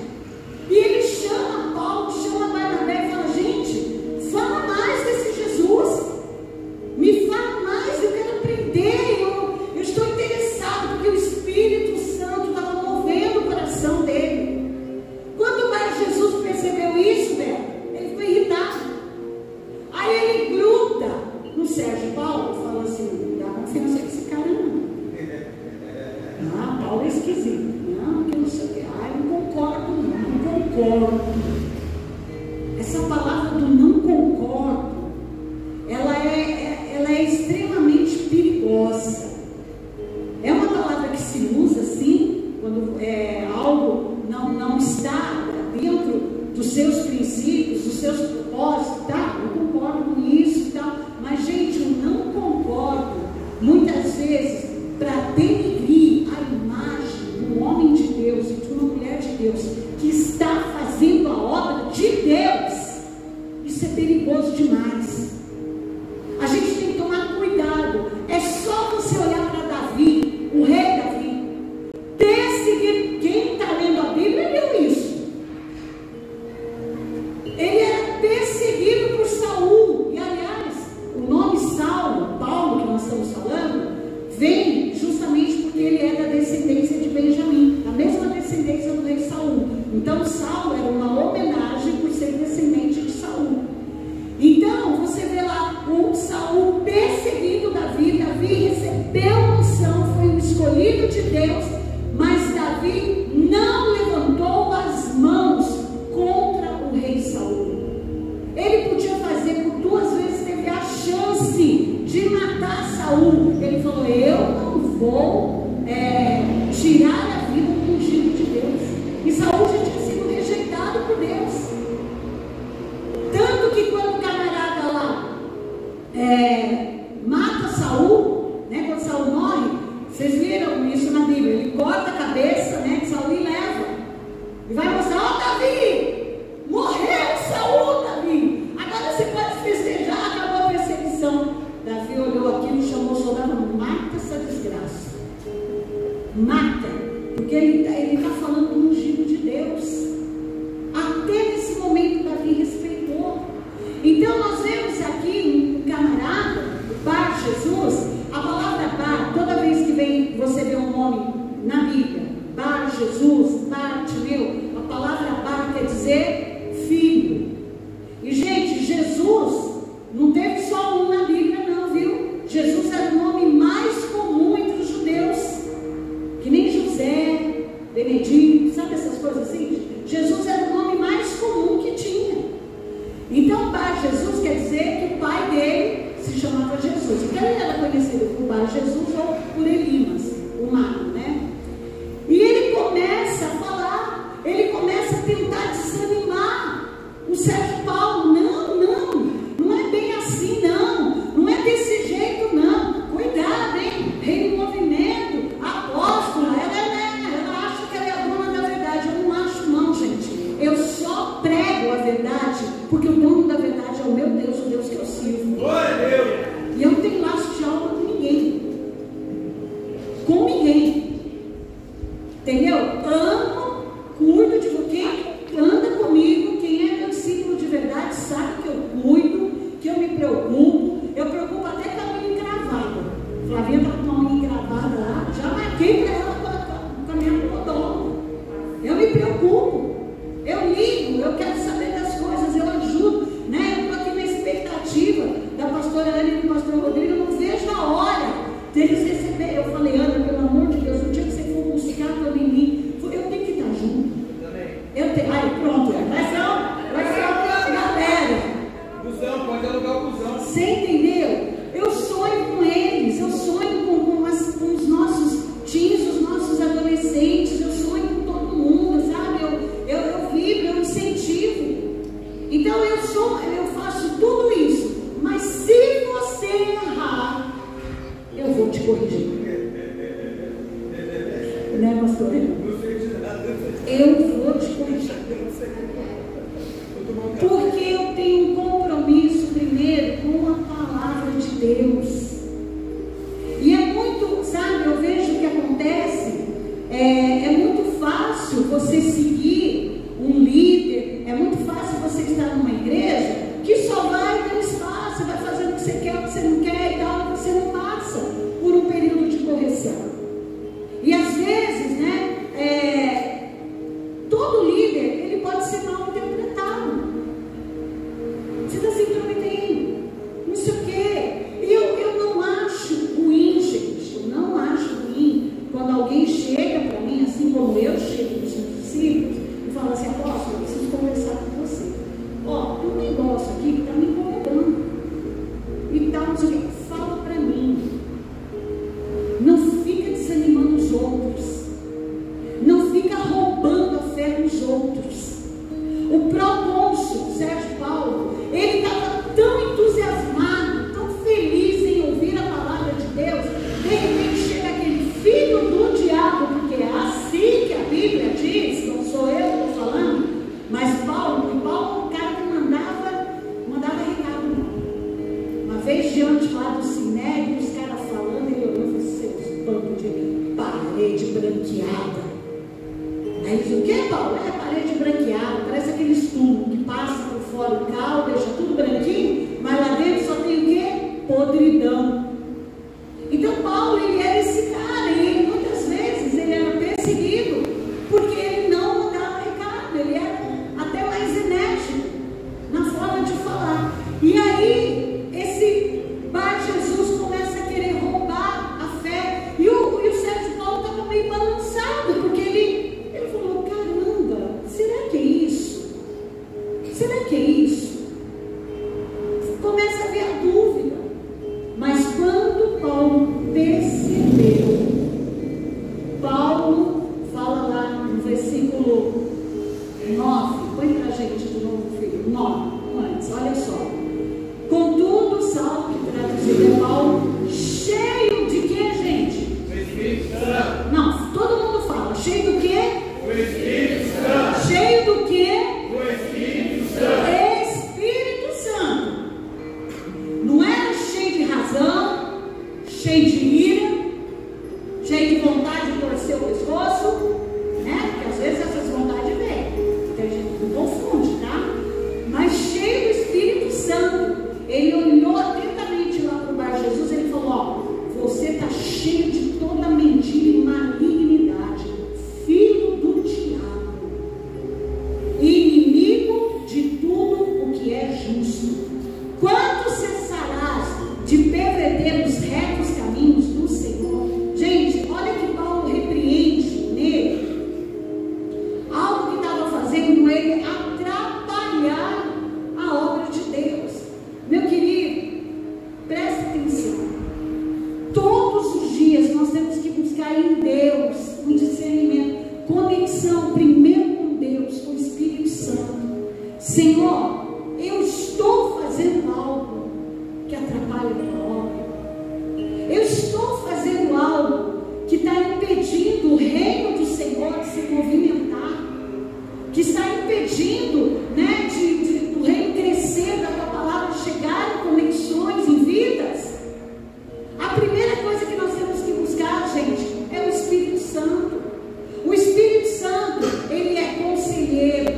e ele chama Paulo, chama Barnabé e fala, gente, fala mais desse Jesus, me fala mais, eu quero aprender, eu estou interessado, porque o Espírito Santo estava movendo o coração dele. Quando o Bar Jesus percebeu isso, ele foi irritado. Aí ele gruda no Sérgio Paulo e fala assim, não dá confiança com esse cara não. Ah, Paulo é esquisito. Não, que não sei o que. Ah, eu não concordo não concordo. Essa palavra do não concordo, ela é extremamente perigosa. É uma palavra que se usa assim, quando algo não está dentro dos seus princípios, dos seus propósitos, tá? Eu concordo com isso e tal. Mas, gente, eu não concordo, muitas vezes, para denigrir a imagem de um homem de Deus e de uma mulher de Deus que está fazendo a obra de Deus. Isso é perigoso demais. A gente tem que tomar cuidado. É só você olhar para Davi, o rei Davi, perseguir. Quem está lendo a Bíblia leu isso. Ele era perseguido por Saul. E aliás, o nome Saulo, Paulo, que nós estamos falando, vem justamente porque ele é da descendência de Benjamim, da mesma descendência do rei Saul. Então Saulo era uma homenagem por ser descendente de Saul. Então você vê lá o Saul perseguindo Davi. Davi recebeu a unção, foi o escolhido de Deus, mas Davi não levantou as mãos contra o rei Saul. Ele podia fazer, por 2 vezes teve a chance de matar Saul. Ele falou, eu não vou tirar a vida do ungido de Deus. E Saul já tinha sido rejeitado por Deus. Tanto que quando o camarada lá mata Saul, né, quando Saul morre, vocês viram isso na Bíblia, ele corta a cabeça, né, de Saul e leva. E vai mostrar, ó, Davi, morreu Saul, Davi. Agora você pode festejar, acabou a perseguição. Davi olhou aquilo e chamou o soldado, mata essa desgraça. Mata, porque ele está falando do ungido de Deus. Até nesse momento Davi respeitou. Então nós vemos aqui um camarada, o Bar Jesus. A palavra Bar, toda vez que você vê um nome na Bíblia, Bar Jesus, Bartimeu, a palavra Bar quer dizer filho. E gente, Jesus não teve só um na Bíblia não, viu? Jesus era o nome mais comum entre os judeus, que nem José, Benedito, sabe essas coisas assim? Jesus era o nome mais comum que tinha. Então Bar Jesus quer dizer que o pai dele se chamava Jesus. Então ele era conhecido por Bar Jesus ou por Elimas, o mago, né? E ele começa a falar, ele começa a tentar desanimar o Sérgio Paulo. Não é bem assim, não é desse jeito, não. Cuidado, hein? Rei do movimento, apóstola, ela acha que ela é a dona da verdade. Eu não acho, não, gente. Eu só prego a verdade, porque o dono da verdade é o meu Deus, o Deus que eu sirvo. E eu não tenho laço de alma com ninguém. Com ninguém. Entendeu? Amo, cuido de quem anda comigo, quem é meu discípulo de verdade, sabe que eu cuido, que eu me preocupo. Eu preocupo até com a unha encravada. Flavinha está com uma unha encravada lá, já marquei para ela com a minha podóloga. Eu me preocupo, eu ligo, eu quero saber das coisas, eu ajudo, né? Eu estou aqui na expectativa da pastora Ana e do pastor Rodrigo, eu não vejo a hora deles receberem. Eu falei, Ana, pelo amor de Deus, o dia que você for buscar para mim, eu tenho que estar junto. Aí pronto, vai ser uma galera. Busão, pode alugar o busão. Você entendeu? Eu sonho com eles, eu sonho com os nossos teens, os nossos adolescentes, eu sonho com todo mundo, sabe? Eu vibro, eu incentivo. Então eu faço tudo isso. Mas se você errar, eu vou te corrigir. Né, pastor? Eu vou te corrigir. Porque eu tenho um compromisso primeiro com a palavra de Deus. E é muito, sabe, eu vejo o que acontece, é muito fácil você seguir um líder, é muito fácil você estar numa igreja que só vai ter espaço, vai fazer o que você quer, o que você não quer e tal, você não passa por um período de correção. E às vezes, né, todo líder, ele pode ser mal interpretado. Você está se intrometendo, não sei o quê. Eu não acho ruim, gente, eu não acho ruim quando alguém chega para mim, assim como eu chego nos meus discípulos, e fala assim, apóstolo, eu preciso conversar com você. Ó, tem um negócio aqui que está me incomodando. E tal, não sei o quê. Fala para mim. Não fica desanimando os outros. Não fica roubando a fé dos outros. O procônsul, Sérgio Paulo, ele estava tão entusiasmado, tão feliz em ouvir a palavra de Deus. De repente chega aquele filho do diabo, porque é assim que a Bíblia diz, não sou eu que estou falando, mas Paulo é um cara que mandava recado, não. Uma vez diante lá do Sinédrio, os caras falando, ele olhou e falou, seus bandos de parede branqueada. Aí ele disse, o que, Paulo? É parede branqueada, parece aqueles tubos que passam por fora o cal, deixa tudo branquinho, mas lá dentro só tem o quê? Podridão. Então Paulo, ele era esse cara, e ele, muitas vezes ele era perseguido, porque ele não mandava recado, ele era até mais enérgico na forma de falar. E aí, esse Bar Jesus começa a querer roubar a fé, e o Sérgio Paulo estava meio balançado, porque ele falou, caramba, será que é isso? Será que é isso? Começa a ver a dúvida. Mas quando Paulo percebe ira, cheio de vontade de torcer o pescoço, né? Porque às vezes essas vontades vêm, então a gente não confunde, tá? Mas cheio do Espírito Santo. Ele olhou atentamente lá para o Bar Jesus, ele falou: ó, você está cheio de toda mentira e malignidade, filho do diabo, inimigo de tudo o que é justo. Quando cessarás de perverter os retos caminhos do Senhor? Gente, olha que Paulo repreende nele algo que estava fazendo ele atrapalhar a obra de Deus. Meu querido, preste atenção. Todos os dias nós temos que buscar em Deus um discernimento, conexão primeiro com Deus, com o Espírito Santo. Senhor, eu estou fazendo algo que atrapalha a tua obra. Eu estou fazendo algo que está impedindo o reino do Senhor de se movimentar, que está impedindo, né, do reino crescer, da tua palavra chegar em conexões, em vidas. A primeira coisa que nós temos que buscar, gente, é o Espírito Santo. O Espírito Santo, ele é conselheiro.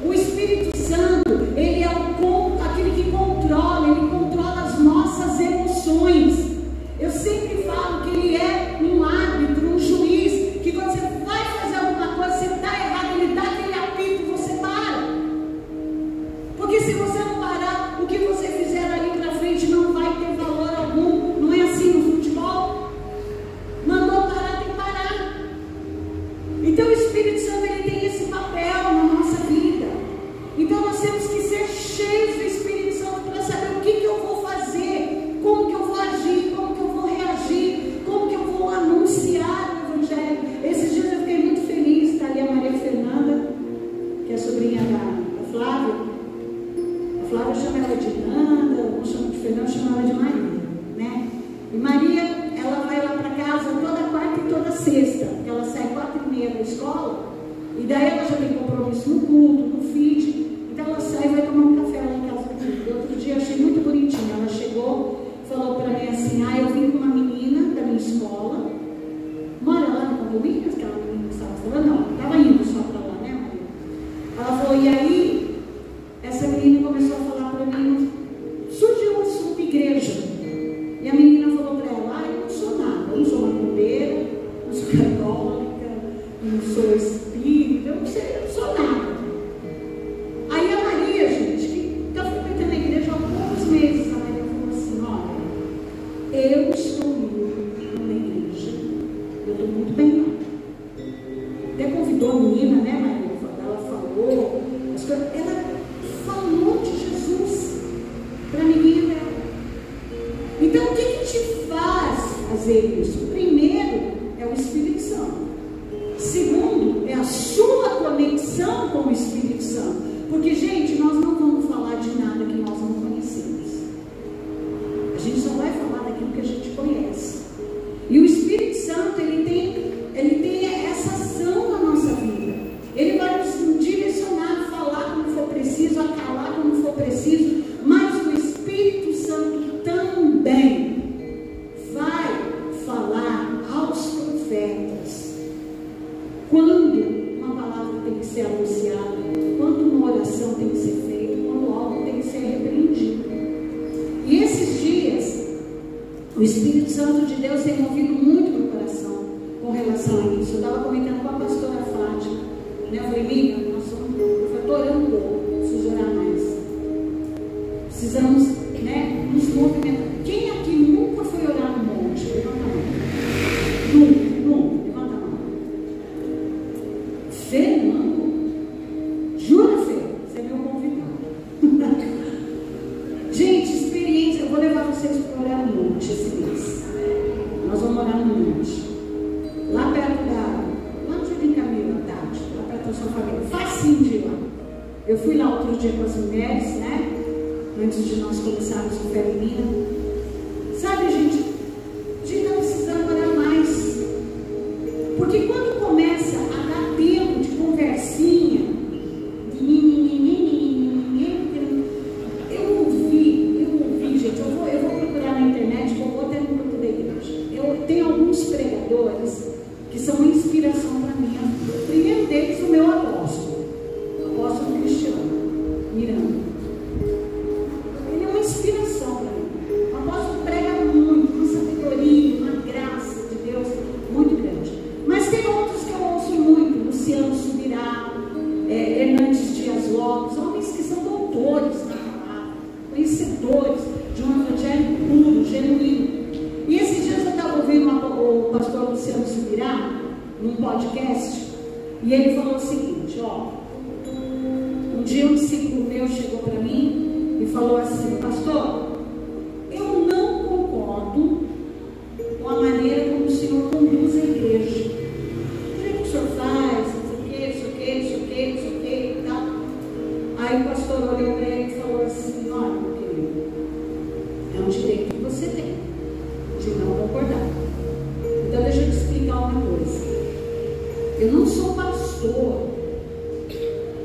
O Espírito Santo, ele é aquele que controla, ele controla as nossas emoções. Eu sempre falo que ele é um árbitro, um juiz, que quando você vai fazer alguma coisa, você está errado, ele dá aquele apito e você para. Porque se você não parar, o que você fizer ali pra frente não vai ter valor algum. Não é assim no futebol? Mandou parar, tem que parar. Então o Espírito Santo, ele tem esse papel na nossa vida. Então nós temos que ser cheios do Espírito Santo para saber o que eu vou fazer, como que eu vou agir, como que eu vou reagir, como que eu vou anunciar o Evangelho. Esses dias eu fiquei muito feliz, está ali a Maria Fernanda, que é a sobrinha da Flávia. A Flávia chama ela de Nanda, não chama de Fernanda, chama ela de Maria, né? E Maria, ela vai lá para casa toda quarta e toda sexta, porque ela sai 4h30 da escola, e daí ela já tem compromisso no culto, no feed, então ela sai e vai tomar um café lá em casa comigo. E outro dia eu achei muito bonitinho, ela chegou, falou para mim assim: eu vim com uma menina da minha escola, mora lá no condomínio, aquela menina que estava falando, não, estava indo só para lá, né, Maria? Ela falou, e aí, essa menina começou a falar para mim, surgiu um assunto de igreja, e a menina falou para ela: eu não sou nada, eu não sou macumbeira, não sou católica, não sou espírita, eu não sou nada. Aí a Maria, gente, que está frequentando a igreja há alguns meses, a Maria falou assim: olha, eu estou indo na igreja, eu estou muito bem lá. Até convidou a menina, né, Maria? Ela falou as coisas, ela falou de Jesus para a menina dela. Então, o que te faz fazer isso? Primeiro, é o Espírito Santo. Segundo, é a sua conexão com o Espírito Santo. Porque, gente, nós não vamos falar de nada que nós não conhecemos. A gente só vai falar daquilo que a gente conhece. E o Espírito Santo, ele tem essa ação na nossa vida. Ele vai nos direcionar a falar quando for preciso, a calar quando for preciso. Mas o Espírito Santo também vai falar aos profetas quando uma palavra tem que ser anunciada, quando uma oração tem que ser feita, quando algo tem que ser repreendido. E esses dias, o Espírito Santo de Deus tem movido muito meu coração com relação a isso. Eu estava comentando com a pastora Fátima, né? Eu falei: amiga, nós estou orando um pouco, preciso orar mais. Precisamos, né, nos movimentar. Quem aqui nunca foi orar no monte? Levanta a mão. Nunca, levanta a mão. Fernando, jura, Fê? Você é meu convidado. Gente, experiência, eu vou levar vocês para orar no monte esse mês. Nós vamos orar no monte. Lá perto lá no Jardim Camilo, à tarde, lá perto da sua família. Facinho de ir lá. Eu fui lá outro dia com as mulheres, né? Antes de nós começarmos o feminino. Sabe, gente, a gente está precisando orar mais. Porque quando começa a dar tempo de conversinha, eu ouvi, gente, eu vou procurar na internet, vou até no grupo da igreja. que são uma inspiração para mim. O primeiro deles, o meu apóstolo Cristiano Miranda. Ele é uma inspiração para mim. O apóstolo prega muito, uma sabedoria, uma graça de Deus muito grande. Mas tem outros que eu ouço muito, Luciano Subirá, Hernandes Dias Lopes, homens que são doutores na palavra, conhecedores de um evangelho puro, genuíno. E esses dias eu estava ouvindo o pastor Luciano Subirá num podcast, e ele falou o seguinte, ó, um dia um discípulo meu chegou para mim e falou assim, pastor, eu não concordo com a maneira como o senhor conduz a igreja. O jeito que o senhor faz, não sei o que e tal. Aí o pastor olhou para ele e falou assim, olha, meu querido, é um direito que você tem de não concordar. Então deixa eu te explicar uma coisa. Eu não sou pastor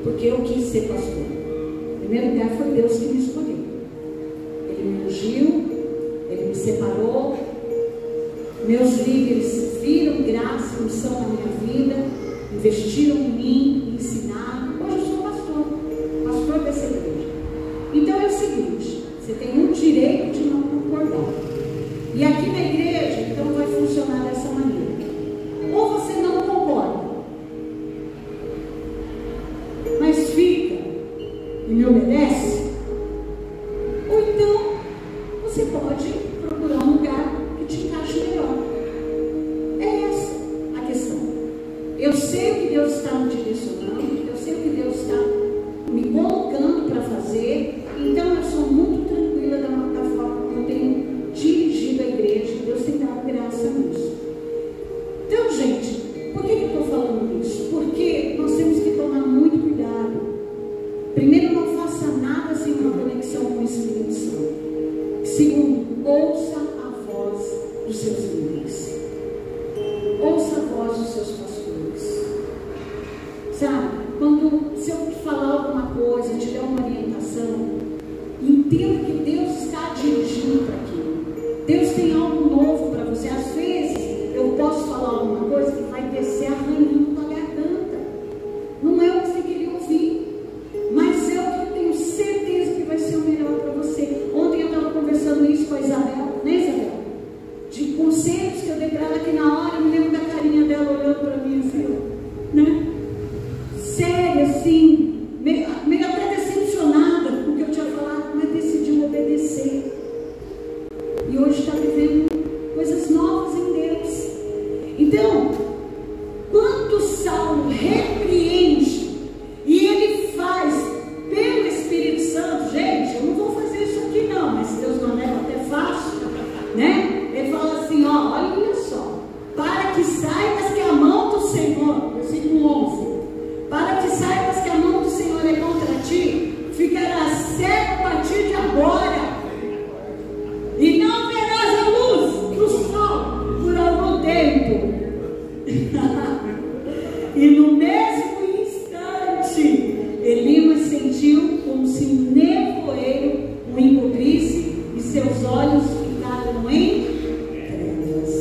porque eu quis ser pastor. Em primeiro lugar foi Deus que me escolheu. Ele me ungiu, Ele me separou. Meus líderes viram graça e unção na minha vida, investiram em mim, me ensinaram. Hoje eu sou pastor dessa igreja. Então é o seguinte, você tem um direito de não concordar. E aqui na igreja, então, vai funcionar dessa maneira. Ou você não concorda, mas fica e me obedece, ou então você pode procurar um lugar que te encaixe melhor. É essa a questão. Eu sei o que Deus está me direcionando, eu sei o que Deus está me colocando para fazer, então eu sou muito tranquila da forma como eu tenho dirigido a igreja. Deus tem dado graça nisso. Então, gente, por que eu estou falando isso? Porque nós temos que tomar muito cuidado. Primeiro, não faça nada sem uma conexão com o Espírito Santo. Segundo, ouça a voz dos seus líderes. Ouça a voz dos seus pastores. Sabe, se eu te falar alguma coisa, te der uma orientação, entenda que Deus está dirigindo para aquilo. Deus tem algo novo para você. Às vezes eu posso falar alguma coisa que vai descer arranhando a garganta. Não é o que você queria ouvir, mas é o que eu tenho certeza que vai ser o melhor para você. Ontem eu estava conversando isso com a Isabel, né, Isabel? De conselhos que eu dei para ela, que na hora eu me lembro da carinha dela olhando para mim assim, né? Sério, assim, meio até decepcionada com o que eu tinha falado, mas decidiu obedecer. E hoje está vivendo coisas novas em Deus. Então, quando Saulo repreende e ele faz pelo Espírito Santo, gente, eu não vou fazer isso aqui não, mas se Deus mandar eu até faço, né? Ele fala assim, ó, olha só, para que saibas que a mão do Senhor, versículo 11, para que saibas que a mão do Senhor é contra ti, ficarás cego a partir de agora, e não verás a luz do sol por algum tempo. E no mesmo instante, Elimas sentiu como se nevoeiro o encobrisse e seus olhos ficaram em trevas.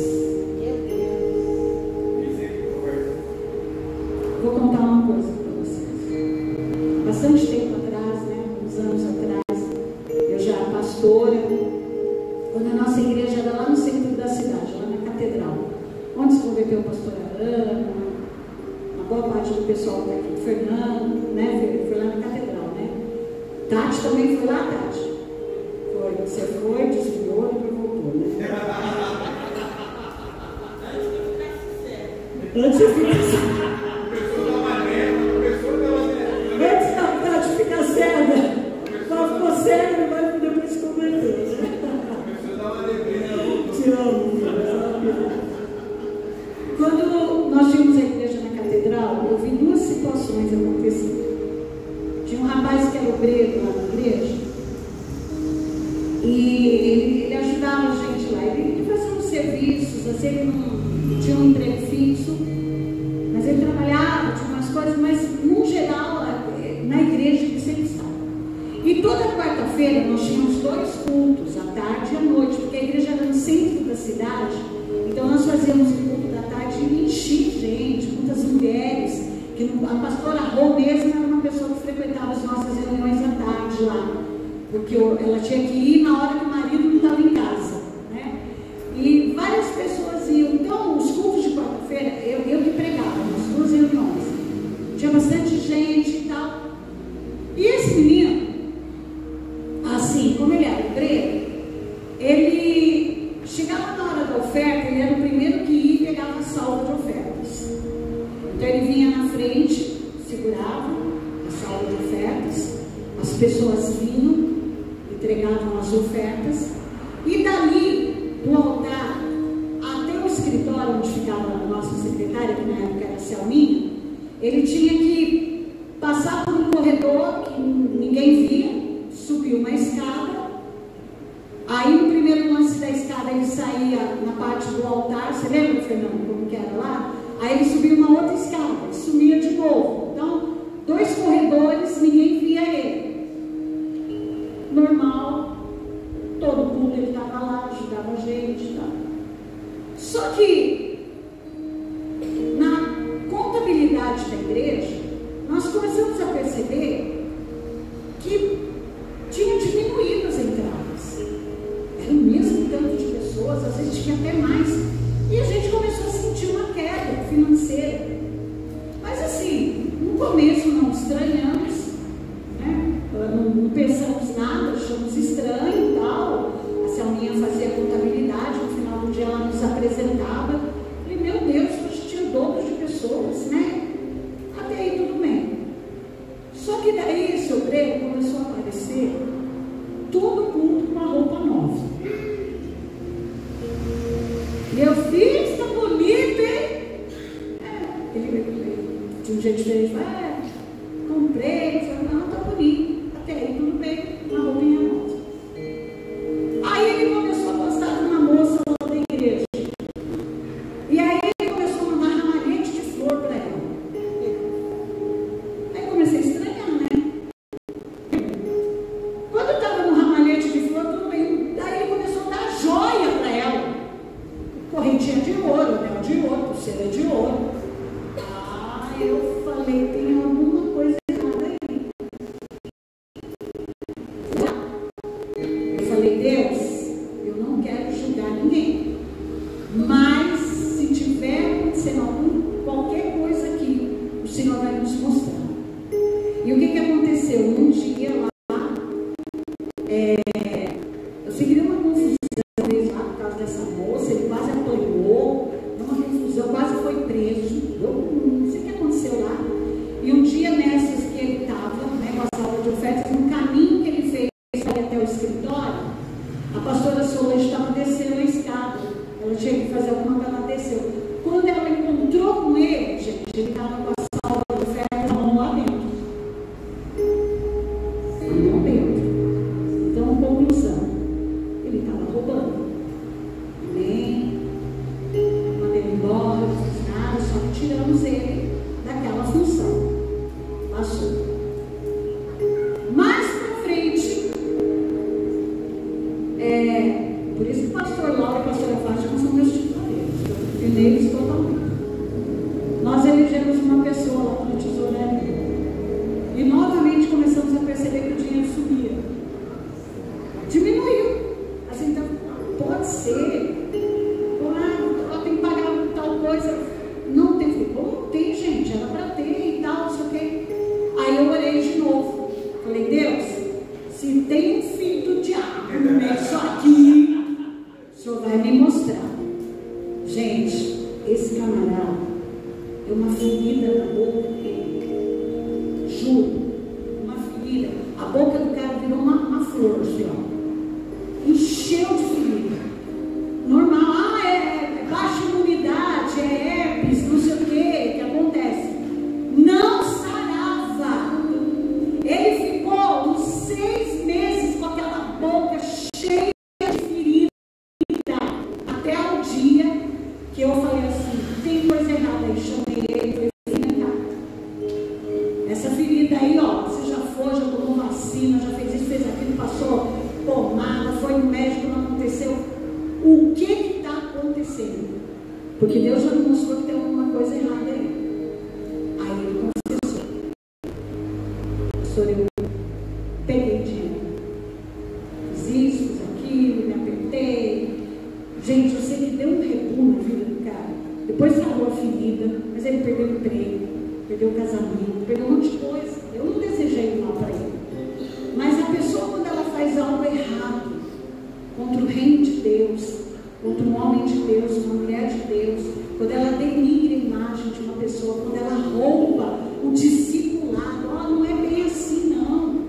Vou contar uma coisa para vocês. Bastante tempo atrás, né, uns anos atrás, eu já era pastora, quando a nossa igreja era lá no centro da cidade, lá na Catedral, onde se converteu a pastora Ana, uma boa parte do pessoal daqui, Fernando, né, foi lá na Catedral, né? Tati também foi lá, Tati? Foi, você foi, desviou e depois voltou, né? Antes de ficar cega. Antes da Tati ficar cega, ela ficou cega e vai depois se converter, né? Te amo, quando nós tínhamos a igreja na Catedral, eu vi duas situações acontecerem. Tinha um rapaz que era obreiro lá na igreja e ele ajudava a gente lá. Ele fazia uns serviços, assim, ele não tinha um emprego fixo, mas ele trabalhava, tinha umas coisas, mas no geral, na igreja ele sempre estava. E toda quarta-feira nós tínhamos 2 cultos, à tarde e à noite, porque a igreja era no centro da cidade, então nós fazíamos o culto da tarde e enchia que a pastora Rô mesmo era uma pessoa que frequentava as nossas reuniões à tarde lá, porque ela tinha que ir na hora que o marido não estava em casa, né? E várias pessoas iam. Então, os cultos de quarta-feira, eu que pregava nas duas reuniões, tinha bastante gente e tal. E esse menino, assim, como ele era obreiro, ele chegava na hora da oferta, ele era o primeiro que ia e pegava a salva de ofertas. Então ele vinha na frente, segurava a salva de ofertas, as pessoas vinham, entregavam as ofertas, e dali, do altar até o escritório onde ficava a nossa secretária, que na época era Selminha, ele tinha que passar por um corredor que ninguém via, subir uma escada. Aí no primeiro lance da escada ele saía na parte do altar, você lembra, Fernando, como que era lá? Aí ele subia uma outra escada, sumia de novo. Então, 2 corredores, ninguém via ele. Normal, todo mundo ele estava lá, ajudava a gente e tal. Só que na contabilidade da igreja, nós começamos a perceber que tinha diminuído as entradas. Era o mesmo tanto de pessoas, às vezes tinha até mais. E a gente começou a sentir uma queda financeira. Mas assim, no começo não estranhamos, né? Não pensamos nada, achamos estranho e tal. A Selminha fazia contabilidade, no final do dia ela nos apresentava. Falei, meu Deus, hoje tinha dobro de pessoas, né? Até aí tudo bem. Só que daí esse obreiro começou a aparecer todo mundo com uma roupa nova. Meu filho, está bonito, hein? Ele de um jeito diferente, comprei, falei, não, está bonito. Até aí tudo bem, uma roupinha nova. Aí ele começou a gostar de uma moça lá da igreja. E aí ele começou a mandar ramalhete de flor para ela. Aí comecei a estranhar, né? Quando eu estava no ramalhete de flor, tudo bem. Daí ele começou a dar joia para ela. Correntinha de ouro, anel de ouro, pulseira de ouro. Eu falei, tem alguma coisa errada aí. Eu falei, Deus, eu não quero julgar ninguém. Mas se tiver acontecendo qualquer coisa aqui, o Senhor vai nos mostrar. E o que aconteceu? Um dia lá, eu segui uma confusão lá por causa dessa moça, ele quase apanhou, uma confusão, quase foi preso. Eu não sei o que aconteceu lá. E um dia nessas que ele estava, né, com a sala de ofertas, no caminho que ele fez para ir até o escritório, a pastora Solange estava descendo a escada. Ela tinha que fazer alguma coisa, ela desceu. Quando ela encontrou com ele, gente, ele estava com a sala de ofertas, a mão lá dentro. A mão dentro. Então, conclusão, ele estava roubando. Nem mandei ele embora, não fiz nada, só que tiramos ele daquela função. Passou. Mais pra frente, por isso que o pastor Laura e a pastora Fátima são meus tituladeiros, eu defendo eles totalmente. Nós elegemos uma pessoa lá para o tesouraria. E novamente começamos a perceber que o dinheiro subia. Diminuiu. Assim, então, pode ser. Tem que pagar tal coisa. Não tem. Como tem, gente? Era para ter e tal, não sei o quê. Aí eu orei de novo. Falei, Deus, se tem um filho do diabo no meio disso aqui, o Senhor vai me mostrar. Gente, esse camarada é uma ferida na boca dele. Juro. Uma ferida. A boca do cara virou uma flor, assim, ó. Encheu de ferida. Normal, é baixa imunidade, é herpes, não sei o que acontece. Não sarava. Ele ficou uns 6 meses com aquela boca cheia de ferida. Até o dia que eu falei assim, tem coisa errada aí, chamei ele e falei, vem cá. Essa ferida aí, ó, você já foi, já tomou vacina, já fez isso, fez aquilo, passou pomada, foi no médico, não aconteceu. O que está acontecendo? Porque Deus já me mostrou que tem alguma coisa errada aí. Aí ele pastor, eu peguei dinheiro. Fiz isso, fiz aquilo, me apertei. Gente, eu sei que deu um rebu na vida do cara. Depois sarou a ferida, mas ele perdeu o emprego, perdeu o casamento, perdeu um monte de coisa. Eu não desejei mal para ele. Mas a pessoa, quando ela faz algo errado contra o reino de Deus, contra um homem de Deus, uma mulher de Deus, quando ela denigra a imagem de uma pessoa, quando ela rouba o discipulado, não é bem assim, não.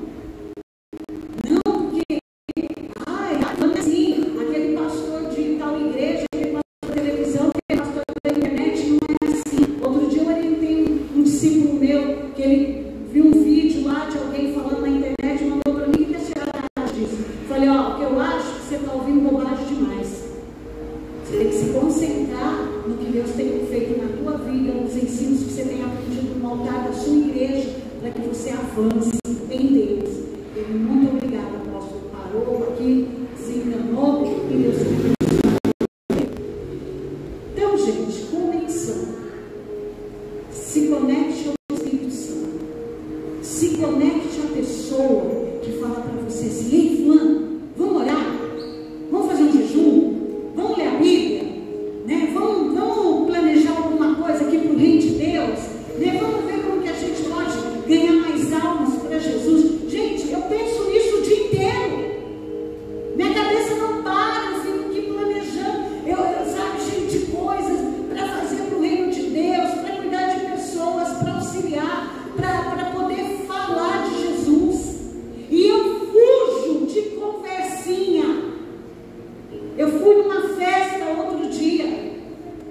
Não, porque, não é assim, aquele pastor de tal igreja, aquele pastor da televisão, aquele pastor da internet, não é assim. Outro dia eu orientei um discípulo meu, que ele viu um vídeo lá de alguém falando na internet, e mandou para mim, o que a senhora acha disso? Falei, o que eu acho que você está ouvindo bobagem demais. Você tem que se concentrar no que Deus tem feito na tua vida, nos ensinos que você tem aprendido no altar da sua igreja, para que você avance em Deus. Ele, muito obrigada, apóstolo. Parou aqui, se enganou e Deus se abençoe. Então, gente, conexão. Se conecte ao Espírito Santo. Se conecte à pessoa que fala para você assim: ei, fulano, vamos orar? Vamos fazer um jejum? Vamos ler a Bíblia? Né? Vamos planejar alguma coisa aqui para o reino de Deus? Né? Vamos ver como que a gente pode ganhar mais almas para Jesus. Gente, eu penso nisso o dia inteiro. Minha cabeça não para, eu fico aqui planejando. Eu sabe, gente, de coisas para fazer para o reino de Deus, para cuidar de pessoas, para auxiliar, para poder falar de Jesus. E eu fujo de conversinha. Eu fui numa festa outro dia,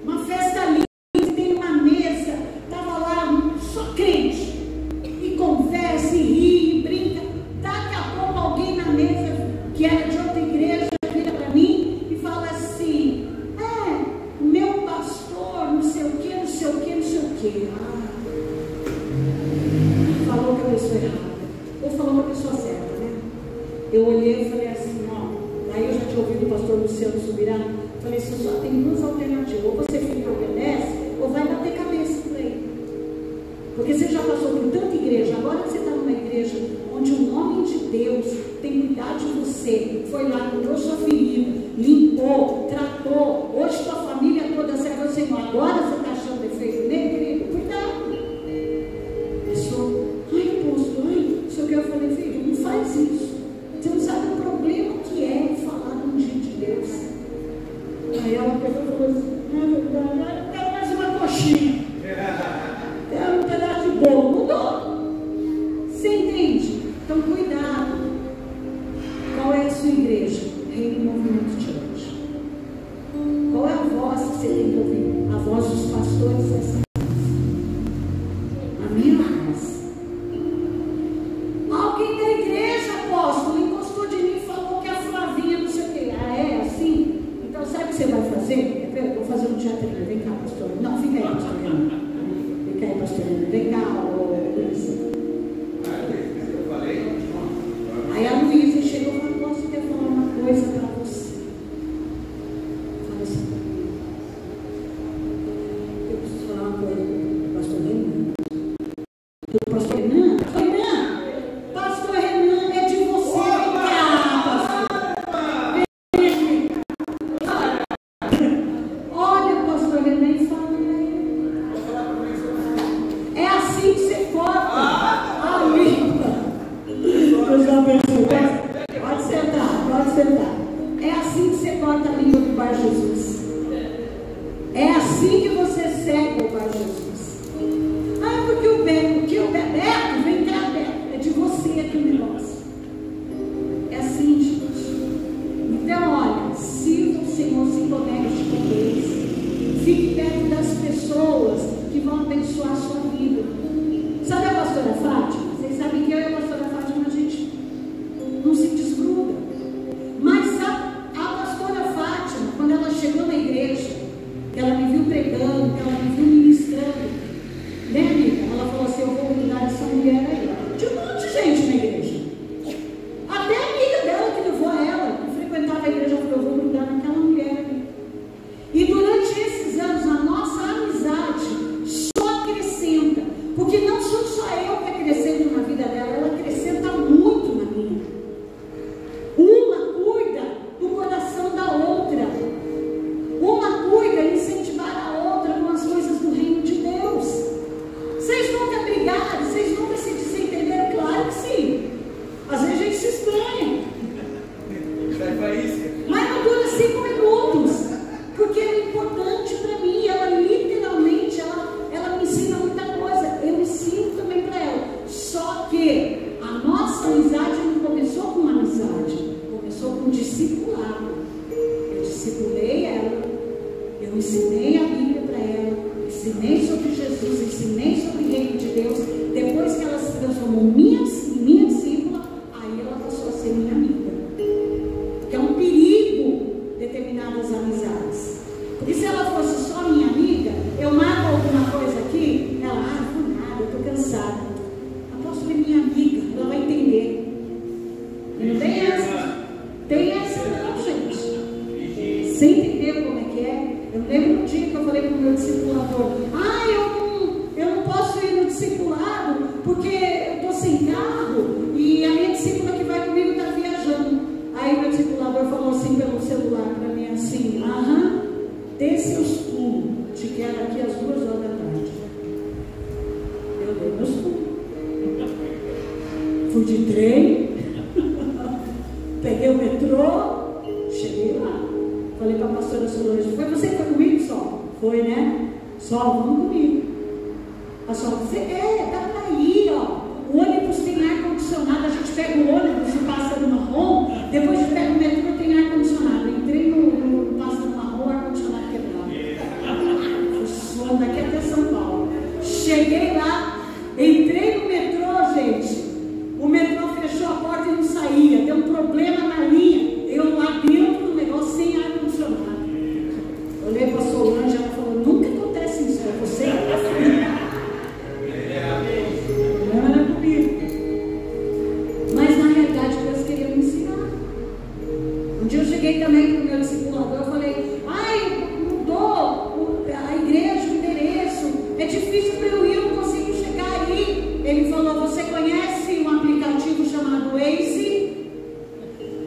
uma festa linda, tem uma mesa, estava lá só crente, e conversa, e ri, e brinca. Daqui a pouco alguém na mesa, que era de outra igreja, vira para mim e fala assim: o meu pastor, não sei o que, não sei o que, não sei o que. Falou com a pessoa errada, ou falou com a pessoa certa, né? Eu olhei e falei assim, aí eu já tinha ouvido o pastor Luciano Subirá. Falei assim, só tem duas alternativas: ou você fica e obedece, ou vai bater cabeça por ele. Porque você já passou por tanta igreja, agora que você está numa igreja onde o homem de Deus tem cuidado de você, foi lá, curou sua ferida, limpou, tratou, hoje sua família toda serve ao Senhor, agora você está achando defeito nele, querido? Cuidado. Pessoa, apóstolo, não sei o que. Eu falei, filho, não faz isso. Você não sabe o problema que é falar de um dia de Deus. Aí ela pegou e falou assim: é verdade, eu quero mais uma coxinha. Quero um pedaço de bolo. Mudou. Você entende? Então, cuidado. Qual é a sua igreja? Reino Movimento de hoje. Qual é a voz que você tem que ouvir? A voz dos pastores é essa. A minha voz. Alguém da igreja, apóstolo, encostou de mim e falou que a Flavinha não sei o que. É assim? Então sabe o que você vai fazer? Eu vou fazer um teatrinho. Vem cá, pastor. Não, fica aí, pastor. Fica aí, pastor. Vem cá, Luísa. Aí a Luísa chegou e falou: posso ter falar uma coisa para você? Fala assim. Eu preciso falar uma coisa para o pastor Renan. Pastor Renan? Pastor Renan é de você. Olha o pastor Renan e fala: é assim que você corta. Limpa. Pode sentar. É assim que você corta a língua do Bar Jesus. É assim que você segue o Bar Jesus. Porque o Bebeto, vem cá, Beto, é de você aqui o negócio. É assim, gente. Então, olha, sirva o Senhor, se conecte com Deus. Fique perto das pessoas que vão abençoar a sua vida. Sabe a pastora Fátima? Vocês sabem que eu e a pastora Fátima, a gente não se desgruda. Mas a pastora Fátima, quando ela chegou na igreja, ela me viu pregando, ela me viu ministrando, né, amiga? Ela falou assim: eu vou cuidar dessa mulher aí. Tinha um monte de gente na igreja. Até a amiga dela que levou ela, que frequentava a igreja, falou: eu vou cuidar daquela mulher ali. E durante esses anos, a nossa amizade só acrescenta. Porque não sou só eu que acrescento a Bíblia para ela, ensinei sobre Jesus, ensinei sobre o reino de Deus. Depois que ela se transformou em minha discípula, aí ela passou a ser minha amiga. Que é um perigo determinadas amizades. Porque se ela fosse só minha amiga, eu marco alguma coisa aqui, ela, por nada, eu estou cansada. Apóstolo é minha amiga, ela vai entender. E não tem essa. Tem essa não, gente. Você entendeu como é que é? Eu lembro um dia que eu falei para o meu discipulador, eu não posso ir no discipulado porque eu estou sem carro e a minha discípula que vai comigo está viajando. Aí meu discipulador falou assim pelo celular para mim assim, dê seus pulos, te quero aqui às 2 horas da tarde. Eu dei meus pulos. Fui de trem, peguei o metrô, cheguei lá. Falei para a pastora Solange, foi você que foi comigo, Sol? Foi, né? Sol, vamos comigo. A Sol disse, tá aí, ó. O ônibus tem ar-condicionado, a gente pega o ônibus e passa no marrom, depois a gente pega o metrô e tem ar-condicionado. Entrei no passa no marrom, ar-condicionado quebrado. Fui daqui até São Paulo. Cheguei lá, entrei no metrô, gente. O metrô fechou a porta e não saía, deu um problema na linha. Eu lá dentro do negócio sem ar-condicionado. Olhei para a Solange, ela falou, nunca acontece isso, é você? Não era comigo. Mas na realidade Deus queria me ensinar. Um dia eu cheguei também para o meu discipulador, eu falei, mudou a igreja, o endereço, é difícil para eu ir, eu não consigo chegar aí. Ele falou, você conhece um aplicativo chamado Waze?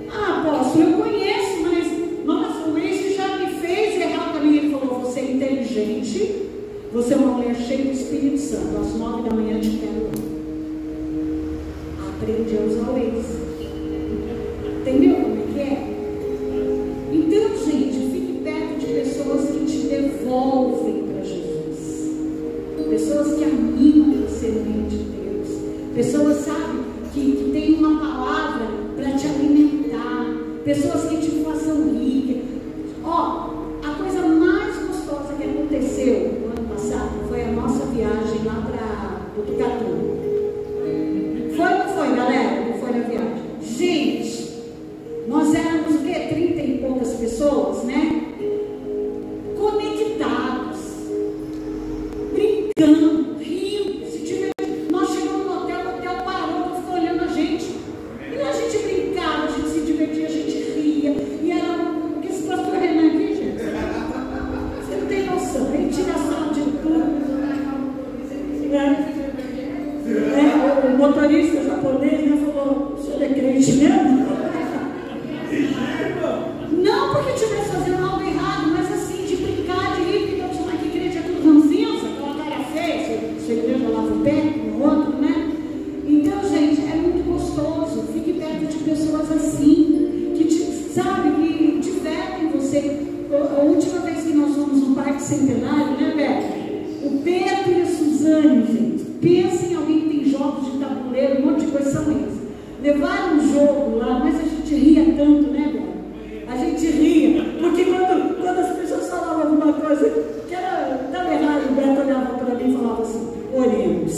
Apóstolo, eu conheço, mas nossa, o Waze já me fez errar o caminho. Ele falou, você é inteligente, você é uma mulher cheia do Espírito Santo, às 9 da manhã te quero. Aprendi a usar o Waze. Entendeu como é que é? Então, gente, fique perto de pessoas que te devolvem para Jesus. Pessoas que animam você no reino de Deus. Pessoas, sabe, que têm uma palavra para te alimentar. Pessoas que te façam rir. A coisa mais gostosa que aconteceu no ano passado foi a nossa viagem lá para Botucatu. Foi ou não foi, galera? Não foi na viagem? Gente, nós éramos o quê? 30 e poucas pessoas, né? Conectados, brincando, rindo, se divertindo. Nós chegamos no hotel, o hotel parou, ficou olhando a gente. E a gente brincava, a gente se divertia, a gente ria. E era o que esse pastor Renan aqui, gente. Você não tem noção, ele tira a sala de tudo. O motorista japonês, né, falou, o senhor é crente mesmo? Não porque estivesse fazendo algo errado, mas assim, de brincar, de rir, porque eu sou aqui crente, é tudo ranzinza, aquela cara feia, sua igreja lava o pé, no outro, né? Então, gente, é muito gostoso, fique perto de pessoas assim, que sabe, que divertem você. A última vez que nós fomos no Parque Centenário, né, Beto? O Pedro e a Suzane, gente, pensem em alguém que tem jogos de tabuleiro, um monte de coisa, são eles. Levaram um jogo lá, mas a gente ria tanto, né, Beto? A gente ria, porque quando as pessoas falavam alguma coisa que estava errado, o Beto olhava para mim e falava assim, oremos.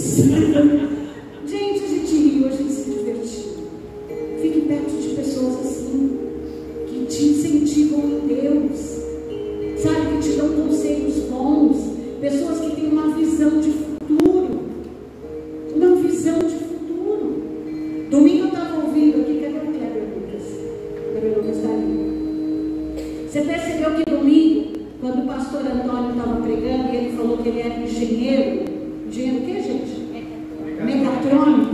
Gente, a gente riu, a gente se divertiu. Fique perto de pessoas assim, que te incentivam em Deus, sabe, que te dão conselhos bons, pessoas que têm uma visão de futuro, uma visão de futuro. Domingo eu estava ouvindo aqui, cadê o Kleber Lucas? O Kleber Lucas está ali. Você percebeu que domingo, quando o pastor Antônio estava pregando e ele falou que ele era engenheiro o que, gente? Mecatrônico,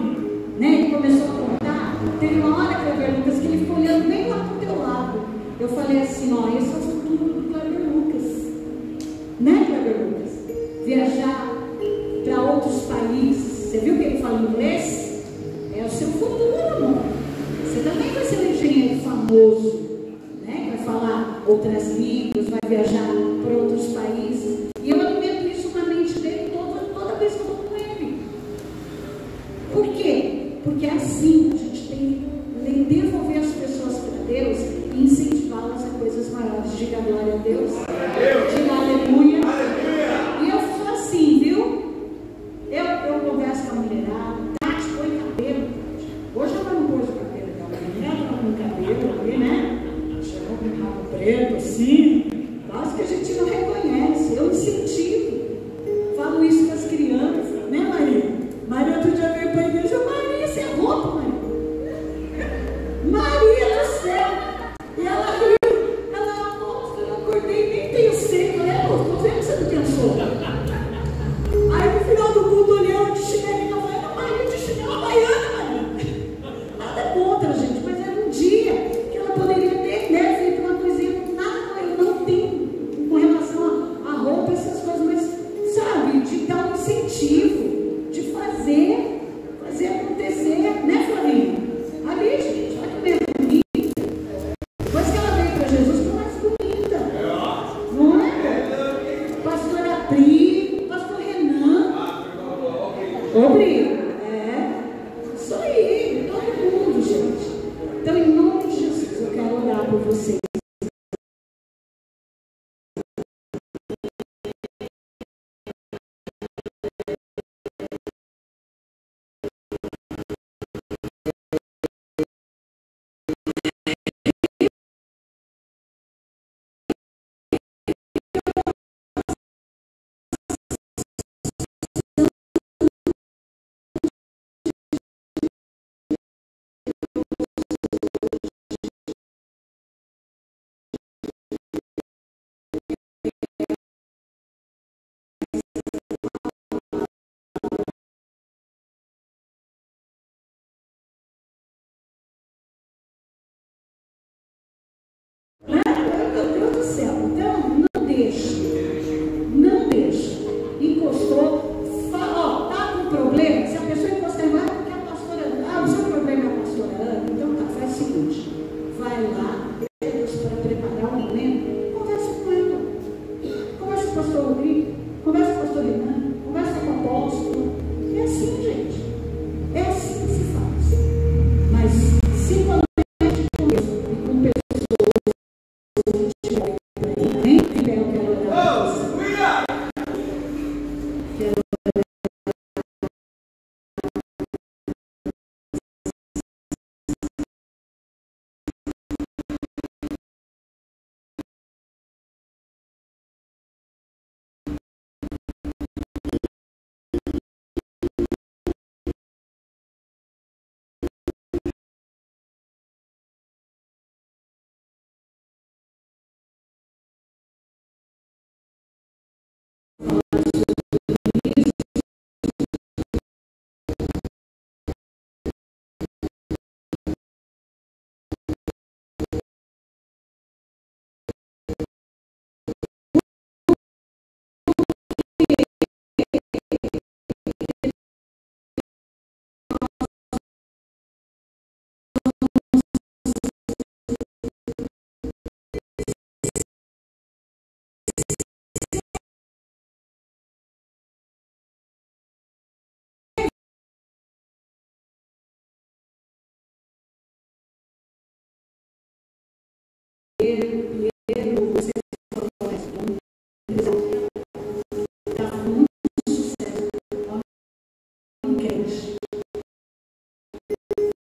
né? Ele começou a contar. Teve uma hora, Kleber Lucas, que ele ficou olhando bem lá para o teu lado. Eu falei assim, esse é o futuro do Kleber Lucas, né, Kleber Lucas? Viajar para outros países. Você viu que ele fala inglês? É o seu futuro, amor. Você também vai ser um engenheiro famoso, né? Vai falar outras línguas, vai viajar para outros países. E eu alimento isso na mente dele toda vez que eu estou com ele. Por quê? Porque assim a gente tem que devolver as pessoas para Deus e incentivá-las a coisas maiores. Diga glória a Deus. Diga aleluia. Pri, pastor Renan. Ô, Pri, isso aí, todo mundo, gente. Então, em nome de Jesus, eu quero orar por vocês. Meu Deus do céu, então não deixe